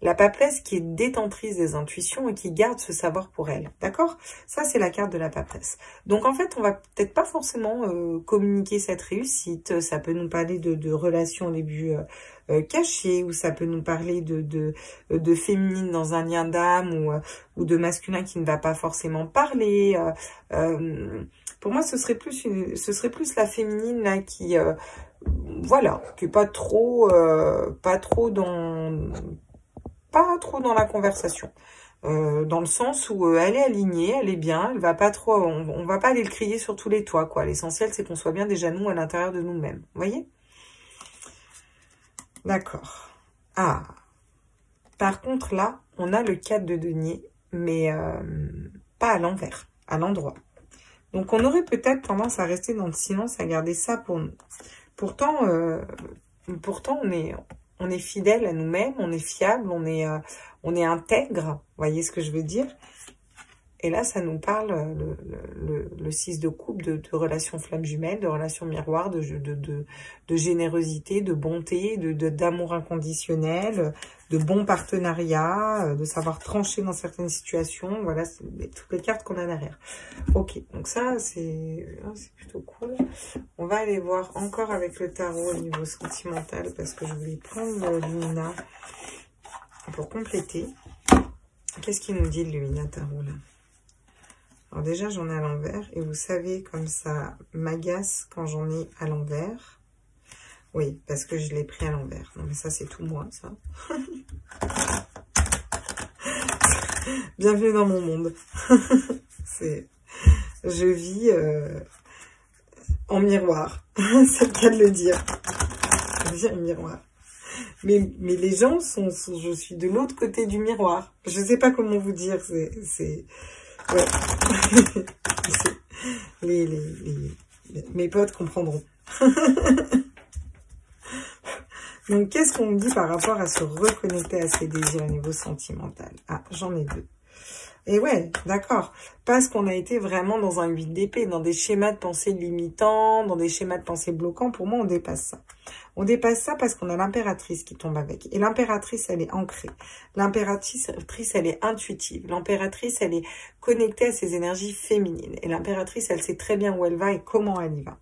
La papesse qui est détentrice des intuitions et qui garde ce savoir pour elle. D'accord? Ça, c'est la carte de la papesse. Donc, en fait, on va peut-être pas forcément communiquer cette réussite. Ça peut nous parler de relations au début cachées, ou ça peut nous parler de féminine dans un lien d'âme, ou de masculin qui ne va pas forcément parler. Pour moi, ce serait plus la féminine là qui, voilà, qui est pas trop dans la conversation, dans le sens où elle est alignée, elle est bien, elle va pas trop, on va pas aller le crier sur tous les toits, quoi. L'essentiel, c'est qu'on soit bien déjà nous à l'intérieur de nous-mêmes, vous voyez? D'accord. Ah, par contre là, on a le 4 de denier, mais pas à l'envers, à l'endroit. Donc, on aurait peut-être tendance à rester dans le silence, à garder ça pour nous. Pourtant, on est fidèle à nous-mêmes, on est fiable, on est intègre. Vous voyez ce que je veux dire? Et là, ça nous parle, le 6 de coupe, de relations flammes jumelles, de relations miroirs, de générosité, de bonté, d'amour inconditionnel, de bons partenariats, de savoir trancher dans certaines situations. Voilà, c'est toutes les cartes qu'on a derrière. Ok, donc ça, c'est plutôt cool. On va aller voir encore avec le tarot au niveau sentimental, parce que je voulais prendre l'Umina pour compléter. Qu'est-ce qu'il nous dit de l'Umina Tarot, là? Alors déjà, j'en ai à l'envers. Et vous savez, comme ça m'agace quand j'en ai à l'envers. Oui, parce que je l'ai pris à l'envers. Non, mais ça, c'est tout moi, ça. Bienvenue dans mon monde. Je vis en miroir. C'est le cas de le dire. Je vis en miroir. Mais les gens je suis de l'autre côté du miroir. Je sais pas comment vous dire. Ouais. Mes potes comprendront. Donc, qu'est-ce qu'on me dit par rapport à se reconnecter à ses désirs au niveau sentimental? Ah, j'en ai deux. Et ouais, d'accord. Parce qu'on a été vraiment dans un 8 d'épée, dans des schémas de pensée limitants, dans des schémas de pensée bloquants. Pour moi, on dépasse ça. On dépasse ça parce qu'on a l'impératrice qui tombe avec. Et l'impératrice, elle est ancrée. L'impératrice, elle est intuitive. L'impératrice, elle est connectée à ses énergies féminines. Et l'impératrice, elle sait très bien où elle va et comment elle y va.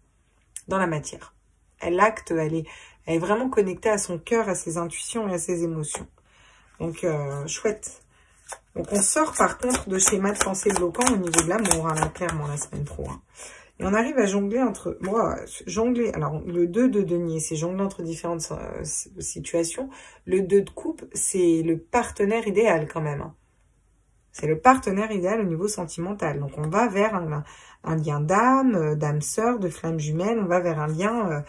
Dans la matière. Elle acte, elle est vraiment connectée à son cœur, à ses intuitions et à ses émotions. Donc, chouette. Donc, on sort par contre de schémas de pensée bloquants au niveau de l'amour, hein, là, clairement, la semaine pro. Hein. Et on arrive à jongler entre... Bon, jongler... Alors, le 2 de denier, c'est jongler entre différentes situations. Le 2 de coupe, c'est le partenaire idéal quand même. Hein. C'est le partenaire idéal au niveau sentimental. Donc, on va vers un lien d'âme, d'âme-sœur, de flamme jumelle. On va vers un lien...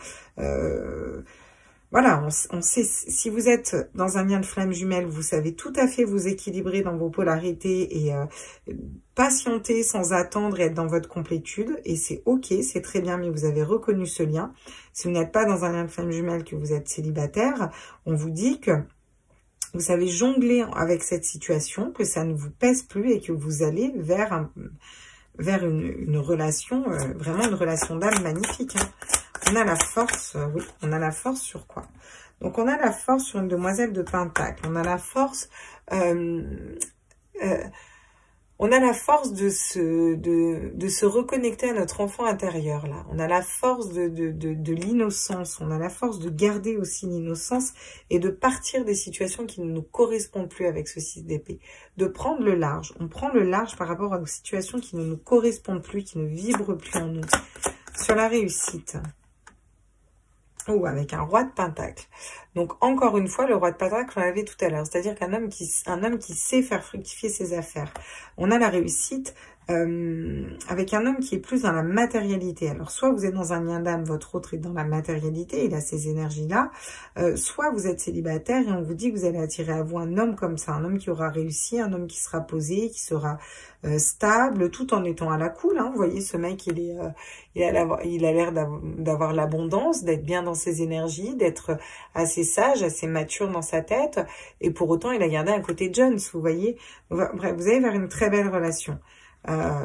voilà, on sait, si vous êtes dans un lien de flamme jumelle, vous savez tout à fait vous équilibrer dans vos polarités et patienter sans attendre et être dans votre complétude. Et c'est ok, c'est très bien, mais vous avez reconnu ce lien. Si vous n'êtes pas dans un lien de flamme jumelle, que vous êtes célibataire, on vous dit que vous savez jongler avec cette situation, que ça ne vous pèse plus et que vous allez vers une relation, vraiment une relation d'âme magnifique. Hein. On a la force, oui, on a la force sur quoi? Donc, on a la force sur une demoiselle de Pentacle. On a la force, de se reconnecter à notre enfant intérieur, là. On a la force de l'innocence. On a la force de garder aussi l'innocence et de partir des situations qui ne nous correspondent plus avec ce 6 d'épée. De prendre le large. On prend le large par rapport aux situations qui ne nous correspondent plus, qui ne vibrent plus en nous. Sur la réussite. Oh, avec un roi de Pentacle. Donc, encore une fois, le roi de Pentacle, on l'avait tout à l'heure. C'est-à-dire qu'un homme qui sait faire fructifier ses affaires. On a la réussite avec un homme qui est plus dans la matérialité. Alors, soit vous êtes dans un lien d'âme, votre autre est dans la matérialité, il a ces énergies-là. Soit vous êtes célibataire et on vous dit que vous allez attirer à vous un homme comme ça. Un homme qui aura réussi, un homme qui sera posé, qui sera stable, tout en étant à la cool. Hein. Vous voyez, ce mec, il a l'air d'avoir l'abondance, d'être bien dans ses énergies, d'être assez sage, assez mature dans sa tête. Et pour autant, il a gardé un côté Jones, vous voyez. Bref, vous allez vers une très belle relation.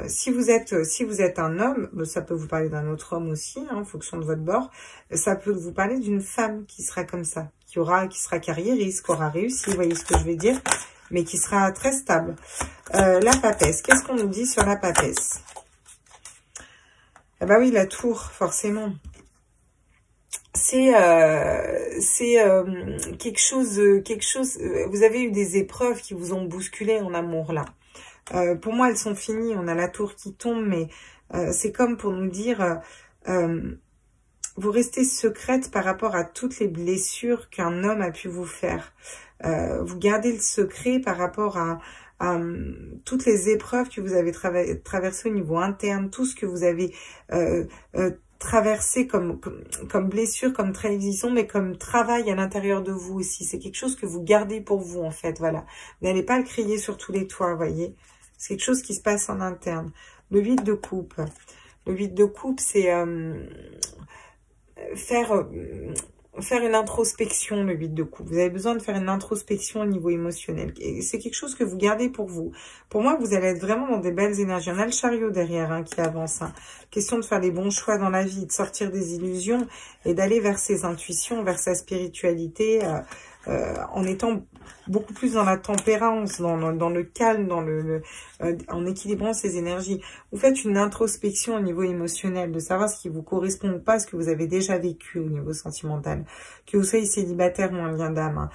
Si vous êtes un homme, ça peut vous parler d'un autre homme aussi, hein, en fonction de votre bord. Ça peut vous parler d'une femme qui sera comme ça, qui sera carriériste, qui aura réussi, vous voyez ce que je veux dire, mais qui sera très stable. La papesse, qu'est-ce qu'on nous dit sur la papesse? Eh ben oui, la tour, forcément. C'est quelque chose, vous avez eu des épreuves qui vous ont bousculé en amour, là. Pour moi, elles sont finies. On a la tour qui tombe, mais c'est comme pour nous dire, vous restez secrète par rapport à toutes les blessures qu'un homme a pu vous faire. Vous gardez le secret par rapport à toutes les épreuves que vous avez traversées au niveau interne, tout ce que vous avez traversé comme blessure, comme trahison, mais comme travail à l'intérieur de vous aussi. C'est quelque chose que vous gardez pour vous, en fait, voilà. Vous n'allez pas le crier sur tous les toits, vous voyez. C'est quelque chose qui se passe en interne. Le 8 de coupe. Le 8 de coupe, c'est faire une introspection, le 8 de coupe. Vous avez besoin de faire une introspection au niveau émotionnel. Et c'est quelque chose que vous gardez pour vous. Pour moi, vous allez être vraiment dans des belles énergies. On a le chariot derrière hein, qui avance. Hein. Question de faire les bons choix dans la vie, de sortir des illusions et d'aller vers ses intuitions, vers sa spiritualité, en étant beaucoup plus dans la tempérance, dans le calme, en équilibrant ses énergies. Vous faites une introspection au niveau émotionnel, de savoir ce qui vous correspond ou pas, ce que vous avez déjà vécu au niveau sentimental, que vous soyez célibataire ou en lien d'âme.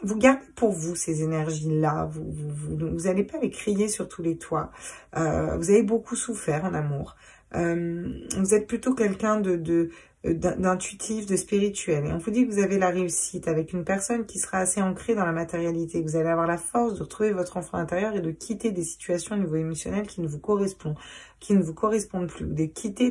Vous gardez pour vous ces énergies-là, vous n'allez pas les crier sur tous les toits. Vous avez beaucoup souffert en amour. Vous êtes plutôt quelqu'un d'intuitif, de spirituel. Et on vous dit que vous avez la réussite avec une personne qui sera assez ancrée dans la matérialité. Vous allez avoir la force de retrouver votre enfant intérieur et de quitter des situations au niveau émotionnel qui ne vous correspondent plus. De quitter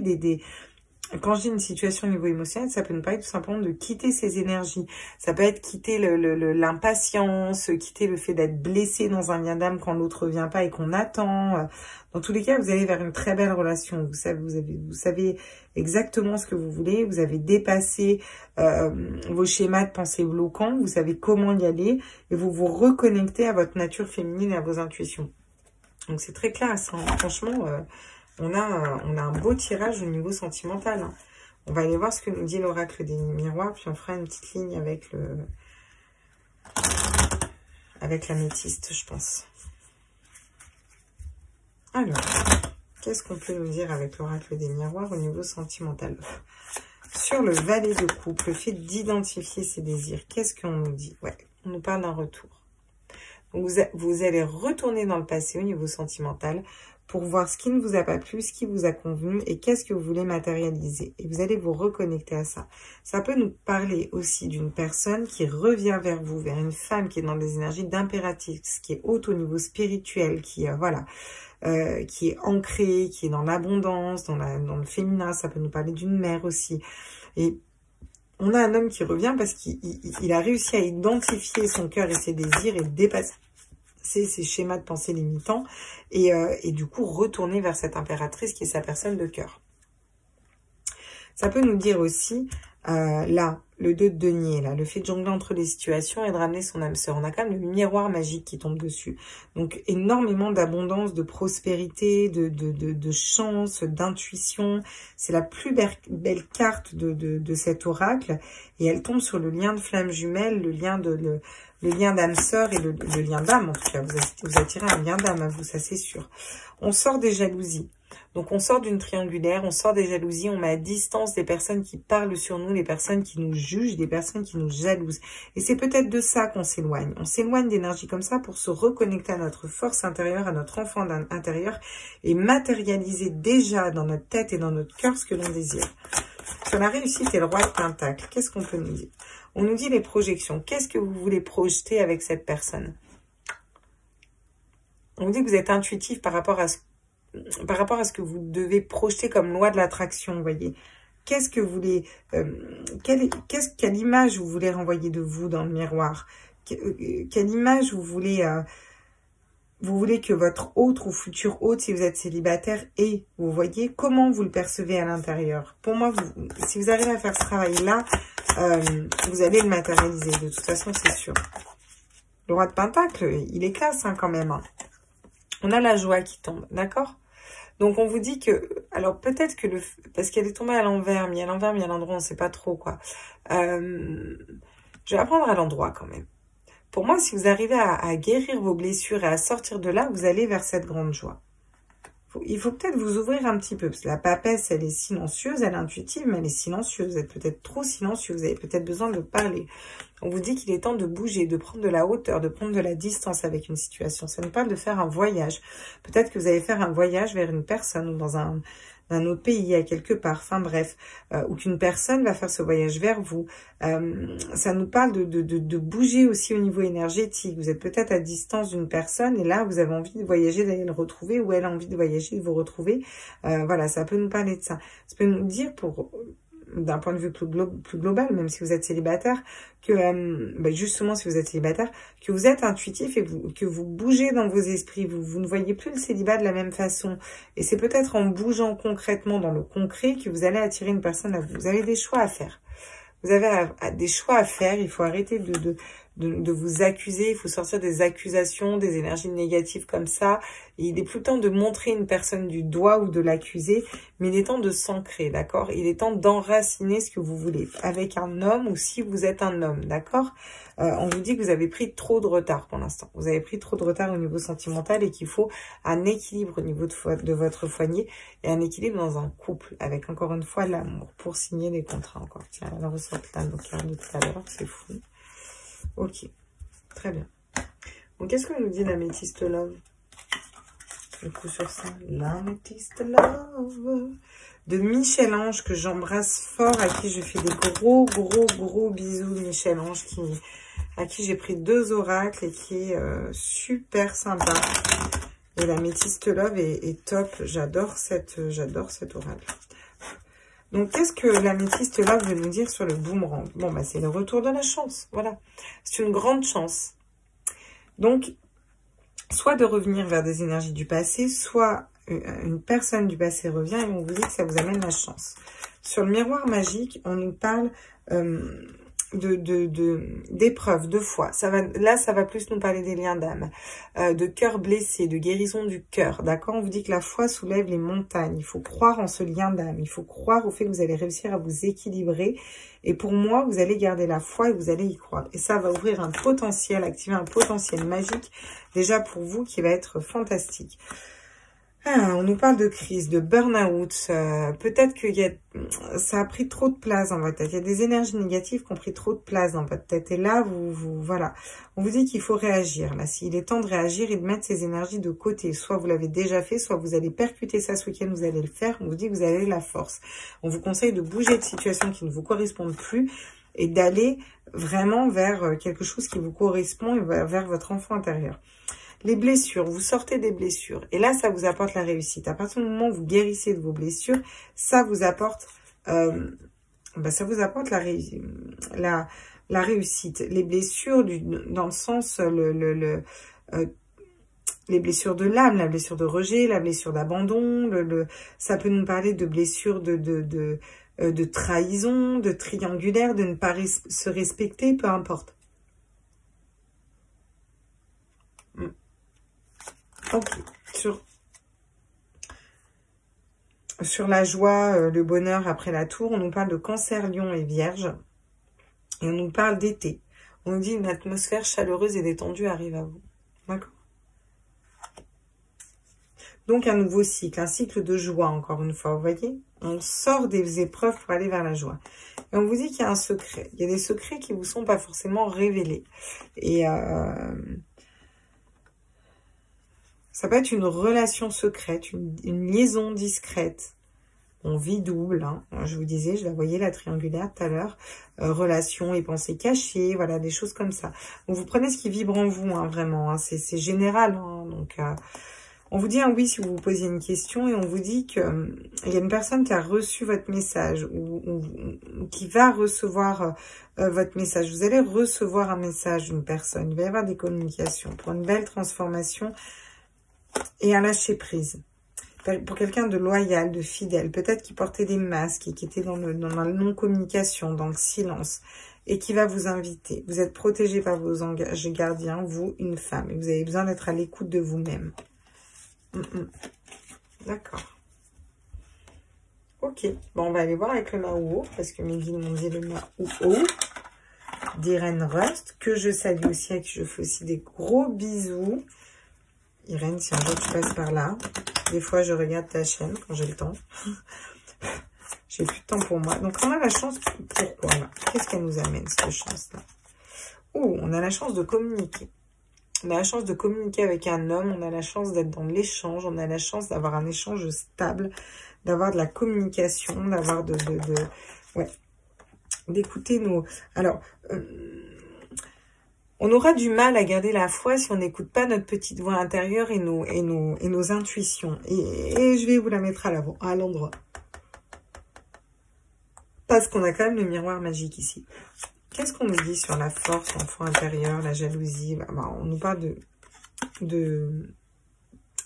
quand je dis une situation au niveau émotionnel, ça peut nous parler tout simplement de quitter ses énergies. Ça peut être quitter l'impatience, quitter le fait d'être blessé dans un lien d'âme quand l'autre ne vient pas et qu'on attend. Dans tous les cas, vous allez vers une très belle relation. Vous savez exactement ce que vous voulez. Vous avez dépassé vos schémas de pensée bloquants. Vous savez comment y aller et vous vous reconnectez à votre nature féminine et à vos intuitions. Donc c'est très classe, hein. Franchement... On a un beau tirage au niveau sentimental. Hein. On va aller voir ce que nous dit l'oracle des miroirs, puis on fera une petite ligne avec l'améthyste, je pense. Alors, qu'est-ce qu'on peut nous dire avec l'oracle des miroirs au niveau sentimental? Sur le valet de coupe, le fait d'identifier ses désirs, qu'est-ce qu'on nous dit? Ouais, on nous parle d'un retour. Donc vous allez retourner dans le passé au niveau sentimental pour voir ce qui ne vous a pas plu, ce qui vous a convenu et qu'est-ce que vous voulez matérialiser. Et vous allez vous reconnecter à ça. Ça peut nous parler aussi d'une personne qui revient vers vous, vers une femme qui est dans des énergies d'impératif, qui est haute au niveau spirituel, qui qui est ancrée, qui est dans l'abondance, dans le féminin. Ça peut nous parler d'une mère aussi. Et on a un homme qui revient parce qu'il a réussi à identifier son cœur et ses désirs et dépasser ces schémas de pensée limitants et du coup retourner vers cette impératrice qui est sa personne de cœur. Ça peut nous dire aussi, là, le 2 de denier, là, le fait de jongler entre les situations et de ramener son âme sœur. On a quand même le miroir magique qui tombe dessus. Donc, énormément d'abondance, de prospérité, de chance, d'intuition. C'est la plus belle carte de cet oracle. Et elle tombe sur le lien de flamme jumelle, le lien d'âme sœur et le lien d'âme. En tout cas, vous attirez un lien d'âme à vous, ça c'est sûr. On sort des jalousies. Donc, on sort d'une triangulaire, on sort des jalousies, on met à distance des personnes qui parlent sur nous, les personnes qui nous jugent, des personnes qui nous jalousent. Et c'est peut-être de ça qu'on s'éloigne. On s'éloigne d'énergie comme ça pour se reconnecter à notre force intérieure, à notre enfant intérieur et matérialiser déjà dans notre tête et dans notre cœur ce que l'on désire. Sur la réussite et le roi de Pentacle, qu'est-ce qu'on peut nous dire? On nous dit les projections. Qu'est-ce que vous voulez projeter avec cette personne? On nous dit que vous êtes intuitif par rapport à ce que vous devez projeter comme loi de l'attraction, vous voyez. Qu'est-ce que vous voulez, quelle image vous voulez renvoyer de vous dans le miroir? Quelle image vous voulez que votre hôte ou futur hôte, si vous êtes célibataire, ait? Vous voyez comment vous le percevez à l'intérieur. Pour moi, si vous arrivez à faire ce travail-là, vous allez le matérialiser. De toute façon, c'est sûr. Le roi de Pentacle, il est classe hein, quand même. Hein. On a la joie qui tombe, d'accord? Donc, on vous dit que... Alors, peut-être que parce qu'elle est tombée à l'envers, mais à l'endroit, on ne sait pas trop, quoi. Je vais apprendre à l'endroit, quand même. Pour moi, si vous arrivez à guérir vos blessures et à sortir de là, vous allez vers cette grande joie. Il faut peut-être vous ouvrir un petit peu, parce que la papesse, elle est silencieuse, elle est intuitive, mais elle est silencieuse. Vous êtes peut-être trop silencieux, vous avez peut-être besoin de parler. On vous dit qu'il est temps de bouger, de prendre de la hauteur, de prendre de la distance avec une situation. Ça nous parle de faire un voyage. Peut-être que vous allez faire un voyage vers une personne ou dans un autre pays, à quelque part, enfin bref, ou qu'une personne va faire ce voyage vers vous. Ça nous parle de bouger aussi au niveau énergétique. Vous êtes peut-être à distance d'une personne et là, vous avez envie de voyager, d'aller le retrouver, ou elle a envie de voyager, de vous retrouver. Voilà, ça peut nous parler de ça. Ça peut nous dire, d'un point de vue plus global, même si vous êtes célibataire, que justement si vous êtes célibataire, que vous êtes intuitif et que vous bougez dans vos esprits, vous ne voyez plus le célibat de la même façon. Et c'est peut-être en bougeant concrètement dans le concret que vous allez attirer une personne à vous. Vous avez des choix à faire. Vous avez des choix à faire, il faut arrêter de vous accuser, il faut sortir des accusations, des énergies négatives comme ça. Et il est plus temps de montrer une personne du doigt ou de l'accuser, mais il est temps de s'ancrer, d'accord? Il est temps d'enraciner ce que vous voulez, avec un homme ou si vous êtes un homme, d'accord? On vous dit que vous avez pris trop de retard pour l'instant. Vous avez pris trop de retard au niveau sentimental et qu'il faut un équilibre au niveau de votre foyer et un équilibre dans un couple, avec encore une fois l'amour, pour signer des contrats encore. Tiens, elle ressort là, donc là, de tout à l'heure, c'est fou. Ok, très bien. Donc, qu'est-ce que nous dit l'améthyste love? Du coup, sur ça, l'améthyste love de Michel-Ange, que j'embrasse fort, à qui je fais des gros bisous. Michel-Ange, à qui j'ai pris 2 oracles et qui est super sympa. Et l'améthyste love est top. J'adore cet oracle. Donc, qu'est-ce que l'améthyste love veut nous dire sur le boomerang? Bon, bah, c'est le retour de la chance. Voilà. C'est une grande chance. Donc, soit de revenir vers des énergies du passé, soit une personne du passé revient et on vous dit que ça vous amène la chance. Sur le miroir magique, on nous parle d'épreuves, de foi. Là, ça va plus nous parler des liens d'âme, de cœur blessé, de guérison du cœur. D'accord? On vous dit que la foi soulève les montagnes. Il faut croire en ce lien d'âme. Il faut croire au fait que vous allez réussir à vous équilibrer. Et pour moi, vous allez garder la foi et vous allez y croire. Et ça va ouvrir un potentiel, activer un potentiel magique, déjà pour vous, qui va être fantastique. Ah, on nous parle de crise, de burn-out. Peut-être que ça a pris trop de place dans votre tête. Il y a des énergies négatives qui ont pris trop de place dans votre tête. Et là, voilà. On vous dit qu'il faut réagir. Là, s'il est temps de réagir et de mettre ces énergies de côté. Soit vous l'avez déjà fait, soit vous allez percuter ça ce week-end, vous allez le faire. On vous dit que vous avez la force. On vous conseille de bouger de situations qui ne vous correspondent plus et d'aller vraiment vers quelque chose qui vous correspond et vers votre enfant intérieur. Les blessures, vous sortez des blessures. Et là, ça vous apporte la réussite. À partir du moment où vous guérissez de vos blessures, ça vous apporte, la réussite. Les blessures, dans le sens, les blessures de l'âme, la blessure de rejet, la blessure d'abandon, ça peut nous parler de blessures de trahison, de triangulaire, de ne pas se respecter, peu importe. Ok, sur la joie, le bonheur après la tour, on nous parle de Cancer, Lion et Vierge. Et on nous parle d'été. On nous dit une atmosphère chaleureuse et détendue arrive à vous. D'accord? Donc un nouveau cycle, un cycle de joie encore une fois, vous voyez? On sort des épreuves pour aller vers la joie. Et on vous dit qu'il y a un secret. Il y a des secrets qui ne vous sont pas forcément révélés. Et ça peut être une relation secrète, une liaison discrète. On vit double, hein. Je vous disais, je la voyais la triangulaire tout à l'heure. Relation et pensée cachée, voilà, des choses comme ça. Donc vous prenez ce qui vibre en vous, hein, vraiment. Hein, c'est général. Hein, donc on vous dit un oui si vous vous posiez une question et on vous dit que il y a une personne qui a reçu votre message ou qui va recevoir votre message. Vous allez recevoir un message d'une personne. Il va y avoir des communications pour une belle transformation et un lâcher prise. Pour quelqu'un de loyal, de fidèle, peut-être qui portait des masques et qui était dans la non-communication, dans le silence, et qui va vous inviter. Vous êtes protégé par vos anges gardiens, vous, une femme, et vous avez besoin d'être à l'écoute de vous-même. D'accord. Ok, bon, on va aller voir avec le Mao, parce que mes guides m'ont dit le Mao d'Irène Rust, que je salue aussi, et que je fais aussi des gros bisous. Irène, si un jour tu passes par là, des fois je regarde ta chaîne quand j'ai le temps. J'ai plus de temps pour moi. Donc on a la chance, pourquoi là? Qu'est-ce qu'elle nous amène cette chance-là? Oh, on a la chance de communiquer. On a la chance de communiquer avec un homme, on a la chance d'être dans l'échange, on a la chance d'avoir un échange stable, d'avoir de la communication, d'avoir ouais, d'écouter nos... Alors... on aura du mal à garder la foi si on n'écoute pas notre petite voix intérieure et nos intuitions. Et je vais vous la mettre à l'endroit. Parce qu'on a quand même le miroir magique ici. Qu'est-ce qu'on nous dit sur la force, l'enfant intérieur, la jalousie? On nous parle de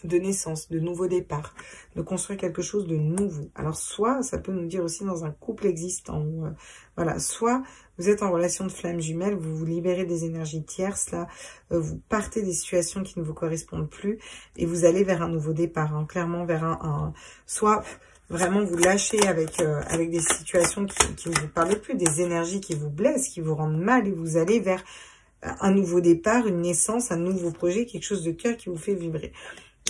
naissance, de nouveau départ, de construire quelque chose de nouveau. Alors, soit, ça peut nous dire aussi dans un couple existant, voilà, soit vous êtes en relation de flamme jumelle, vous vous libérez des énergies tierces, là, vous partez des situations qui ne vous correspondent plus, et vous allez vers un nouveau départ, hein, clairement vers soit vraiment vous lâchez avec des situations qui ne vous parlent plus, des énergies qui vous blessent, qui vous rendent mal, et vous allez vers un nouveau départ, une naissance, un nouveau projet, quelque chose de cœur qui vous fait vibrer.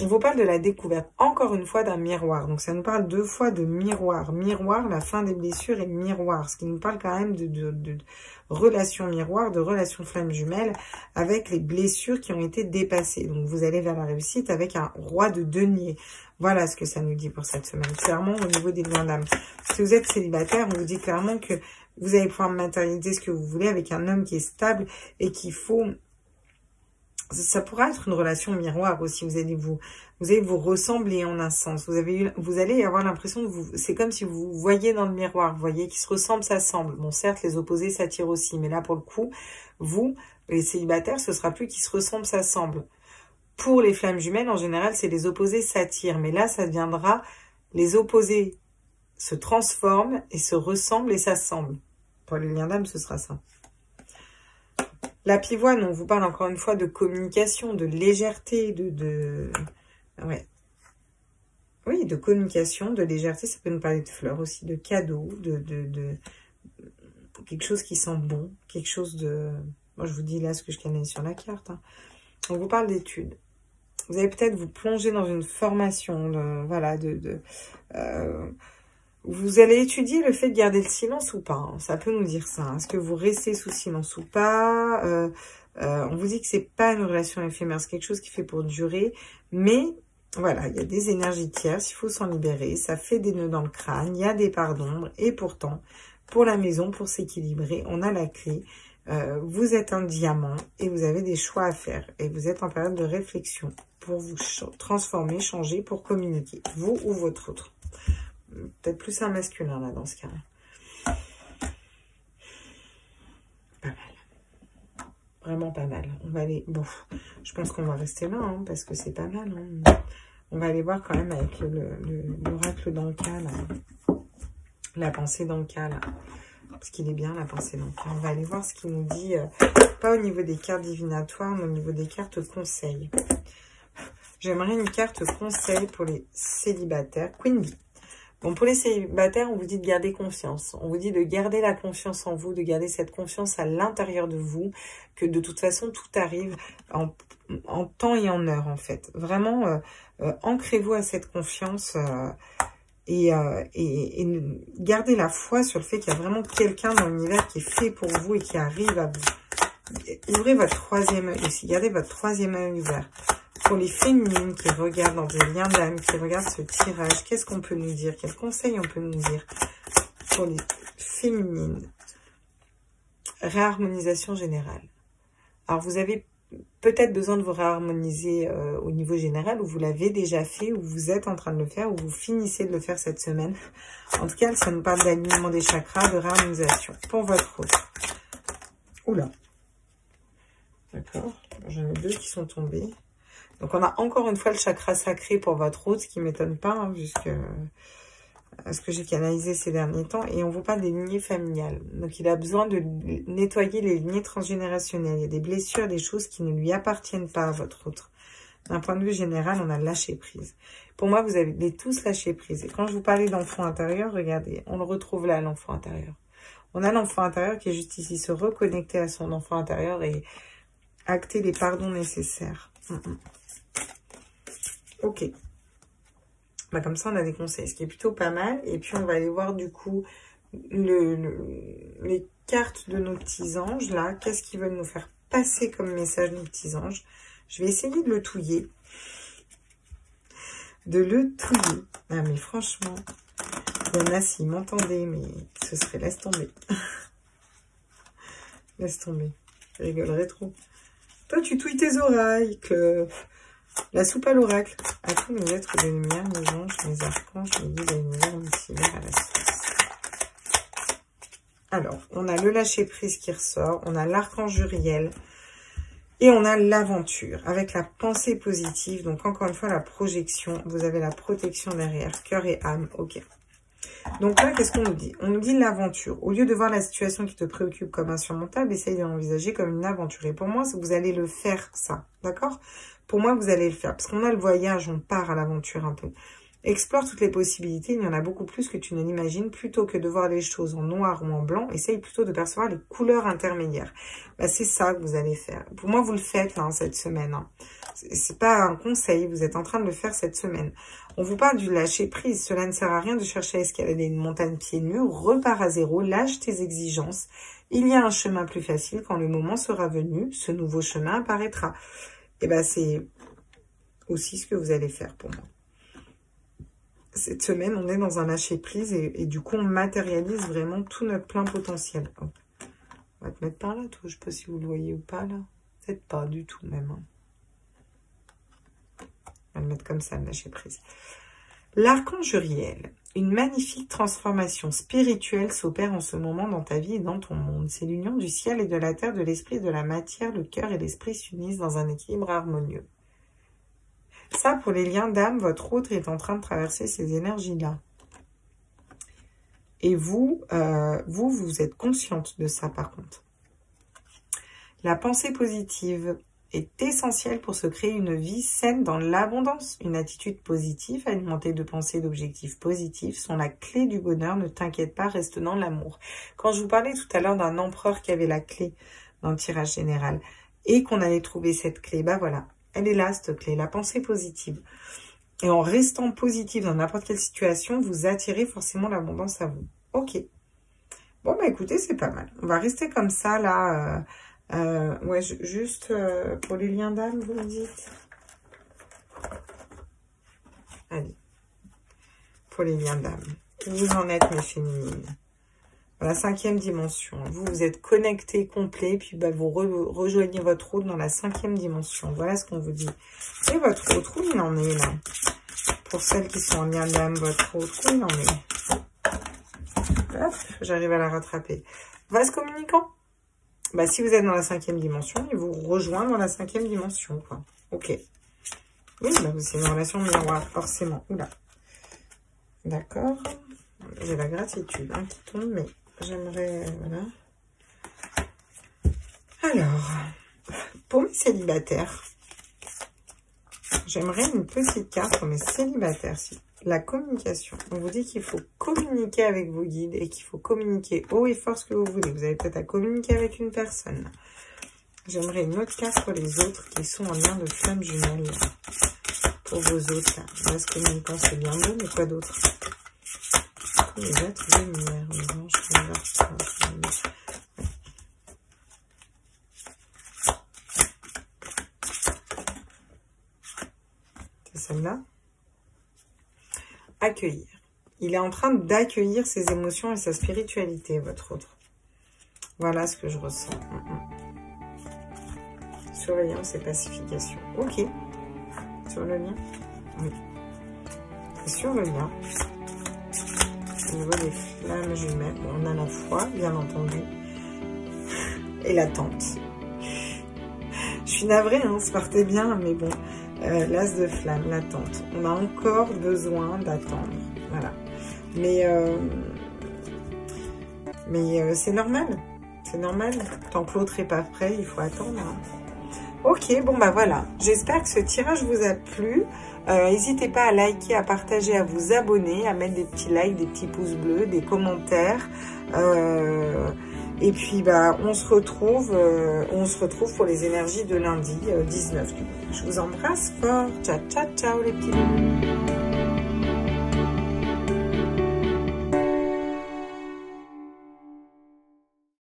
On vous parle de la découverte, encore une fois, d'un miroir. Donc, ça nous parle 2 fois de miroir. Miroir, la fin des blessures et miroir. Ce qui nous parle quand même de relation miroir, de relation flamme jumelle avec les blessures qui ont été dépassées. Donc, vous allez vers la réussite avec un roi de denier. Voilà ce que ça nous dit pour cette semaine. Clairement, au niveau des liens d'âme. Si vous êtes célibataire, on vous dit clairement que vous allez pouvoir matérialiser ce que vous voulez avec un homme qui est stable et qu'il faut... Ça pourra être une relation miroir aussi. Vous allez vous ressembler en un sens. Vous allez avoir l'impression de vous... C'est comme si vous voyez dans le miroir. Vous voyez qui se ressemblent, s'assemblent. Bon, certes, les opposés s'attirent aussi. Mais là, pour le coup, vous, les célibataires, ce sera plus qui se ressemblent, s'assemblent. Pour les flammes jumelles, en général, c'est les opposés s'attirent. Mais là, ça deviendra les opposés se transforment et se ressemblent et s'assemblent. Pour les liens d'âme, ce sera ça. La pivoine, on vous parle encore une fois de communication, de légèreté, ouais. Oui, de communication, de légèreté, ça peut nous parler de fleurs aussi, de cadeaux, de quelque chose qui sent bon, quelque chose de... Moi, je vous dis là ce que je connais sur la carte. Hein. On vous parle d'études. Vous allez peut-être vous plonger dans une formation, voilà, vous allez étudier le fait de garder le silence ou pas. Hein. Ça peut nous dire ça. Hein. Est-ce que vous restez sous silence ou pas? On vous dit que c'est pas une relation éphémère, c'est quelque chose qui fait pour durer. Mais voilà, il y a des énergies tierces, il faut s'en libérer. Ça fait des nœuds dans le crâne, il y a des parts d'ombre. Et pourtant, pour la maison, pour s'équilibrer, on a la clé. Vous êtes un diamant et vous avez des choix à faire. Et vous êtes en période de réflexion pour vous transformer, changer, pour communiquer. Vous ou votre autre. Peut-être plus un masculin, là, dans ce cas-là. Pas mal. Vraiment pas mal. On va aller... Bon, je pense qu'on va rester là, hein, parce que c'est pas mal. Hein. On va aller voir quand même avec l'oracle dans le cas, là. La pensée dans le cas, là. Parce qu'il est bien, la pensée dans le cas. On va aller voir ce qu'il nous dit, pas au niveau des cartes divinatoires, mais au niveau des cartes conseils. J'aimerais une carte conseil pour les célibataires. Queen Bee. Bon, pour les célibataires, on vous dit de garder confiance. On vous dit de garder la confiance en vous, de garder cette confiance à l'intérieur de vous, que de toute façon, tout arrive en temps et en heure, en fait. Vraiment, ancrez-vous à cette confiance et gardez la foi sur le fait qu'il y a vraiment quelqu'un dans l'univers qui est fait pour vous et qui arrive à vous. Ouvrez votre troisième œil aussi, gardez votre troisième œil ouvert. Pour les féminines qui regardent dans des liens d'âme, qui regardent ce tirage, qu'est-ce qu'on peut nous dire? Quels conseils on peut nous dire pour les féminines? Réharmonisation générale. Alors, vous avez peut-être besoin de vous réharmoniser au niveau général, ou vous l'avez déjà fait, ou vous êtes en train de le faire, ou vous finissez de le faire cette semaine. En tout cas, ça nous parle d'alignement des chakras, de réharmonisation. Pour votre autre. Oula. D'accord. J'en ai deux qui sont tombés. Donc, on a encore une fois le chakra sacré pour votre hôte, ce qui ne m'étonne pas, hein, puisque ce que j'ai canalisé ces derniers temps. Et on vous parle des lignées familiales. Donc, il a besoin de nettoyer les lignées transgénérationnelles. Il y a des blessures, des choses qui ne lui appartiennent pas à votre autre. D'un point de vue général, on a lâché prise. Pour moi, vous avez tous lâché prise. Et quand je vous parlais d'enfant intérieur, regardez, on le retrouve là, l'enfant intérieur. On a l'enfant intérieur qui est juste ici, se reconnecter à son enfant intérieur et acter les pardons nécessaires. Ok. Bah, comme ça, on a des conseils, ce qui est plutôt pas mal. Et puis, on va aller voir du coup les cartes de nos petits anges, là. Qu'est-ce qu'ils veulent nous faire passer comme message, nos petits anges? Je vais essayer de le touiller. Ah, mais franchement, il y en a, s'ils m'entendaient, mais ce serait laisse tomber. Laisse tomber. Je rigolerais trop. Toi, tu touilles tes oreilles, que... La soupe à l'oracle. À tous mes êtres de lumière, mes anges, mes archanges, mes guides univers, mes seigneurs à la source. Alors, on a le lâcher-prise qui ressort, on a l'archange Uriel et on a l'aventure avec la pensée positive. Donc, encore une fois, la projection. Vous avez la protection derrière, cœur et âme. Ok. Donc là, qu'est-ce qu'on nous dit? On nous dit l'aventure. Au lieu de voir la situation qui te préoccupe comme insurmontable, essaye de l'envisager comme une aventure. Et pour moi, vous allez le faire, ça. D'accord? Pour moi, vous allez le faire. Parce qu'on a le voyage, on part à l'aventure un peu. Explore toutes les possibilités. Il y en a beaucoup plus que tu ne l'imagines. Plutôt que de voir les choses en noir ou en blanc, essaye plutôt de percevoir les couleurs intermédiaires. Bah, c'est ça que vous allez faire. Pour moi, vous le faites là, cette semaine. Hein. C'est pas un conseil. Vous êtes en train de le faire cette semaine. On vous parle du lâcher prise. Cela ne sert à rien de chercher à escalader une montagne pieds nus. Repars à zéro. Lâche tes exigences. Il y a un chemin plus facile. Quand le moment sera venu, ce nouveau chemin apparaîtra. Et ben, c'est aussi ce que vous allez faire pour moi. Cette semaine, on est dans un lâcher-prise et du coup, on matérialise vraiment tout notre plein potentiel. Hop. On va te mettre par là, toi. Je sais pas si vous le voyez ou pas, là. Peut-être pas du tout, même. Hein. On va le mettre comme ça, le lâcher-prise. L'archange Uriel. Une magnifique transformation spirituelle s'opère en ce moment dans ta vie et dans ton monde. C'est l'union du ciel et de la terre, de l'esprit et de la matière. Le cœur et l'esprit s'unissent dans un équilibre harmonieux. Ça, pour les liens d'âme, votre autre est en train de traverser ces énergies-là. Et vous êtes consciente de ça, par contre. La pensée positive est essentielle pour se créer une vie saine dans l'abondance. Une attitude positive, alimentée de pensées et d'objectifs positifs, sont la clé du bonheur. Ne t'inquiète pas, reste dans l'amour. Quand je vous parlais tout à l'heure d'un empereur qui avait la clé dans le tirage général et qu'on allait trouver cette clé, bah voilà. Elle est là, cette clé, la pensée positive. Et en restant positive dans n'importe quelle situation, vous attirez forcément l'abondance à vous. Ok. Bon, bah écoutez, c'est pas mal. On va rester comme ça, là. Ouais, juste pour les liens d'âme, vous me dites. Allez. Pour les liens d'âme. Où vous en êtes, mes féminines? Dans la 5e dimension. Vous êtes connecté, complet, puis bah, vous rejoignez votre autre dans la 5e dimension. Voilà ce qu'on vous dit. Et votre autre, où il en est, là? Pour celles qui sont en lien d'âme, votre autre, où il en est? Hop, j'arrive à la rattraper. Vase communicant. Bah, si vous êtes dans la 5e dimension, il vous rejoint dans la 5e dimension, quoi. Ok. Oui, bah, c'est une relation miroir, forcément. Oula. D'accord. J'ai la gratitude hein, qui tombe, mais j'aimerais... voilà. Alors, pour mes célibataires, j'aimerais une petite carte pour mes célibataires. La communication. On vous dit qu'il faut communiquer avec vos guides et qu'il faut communiquer haut et fort ce que vous voulez. Vous avez peut-être à communiquer avec une personne. J'aimerais une autre carte pour les autres qui sont en lien de flamme jumelle. Pour vos autres, là. Vase communicant, c'est bien beau, mais quoi d'autre? Les êtres de lumière, c'est celle-là. Accueillir. Il est en train d'accueillir ses émotions et sa spiritualité, votre autre. Voilà ce que je ressens. Surveillance et pacification. Ok. Sur le lien. Oui. Sur le lien. Au niveau des flammes jumelles, on a la foi, bien entendu, et l'attente. Je suis navrée, hein, ça partait bien, mais bon, l'as de flamme, l'attente. On a encore besoin d'attendre, voilà. Mais c'est normal, Tant que l'autre n'est pas prêt, il faut attendre. Hein. Ok, bon bah voilà. J'espère que ce tirage vous a plu. N'hésitez pas à liker, à partager, à vous abonner, à mettre des petits likes, des petits pouces bleus, des commentaires. Et puis bah on se retrouve pour les énergies de lundi 19 du coup. Je vous embrasse fort. Ciao, ciao, ciao les petits loups.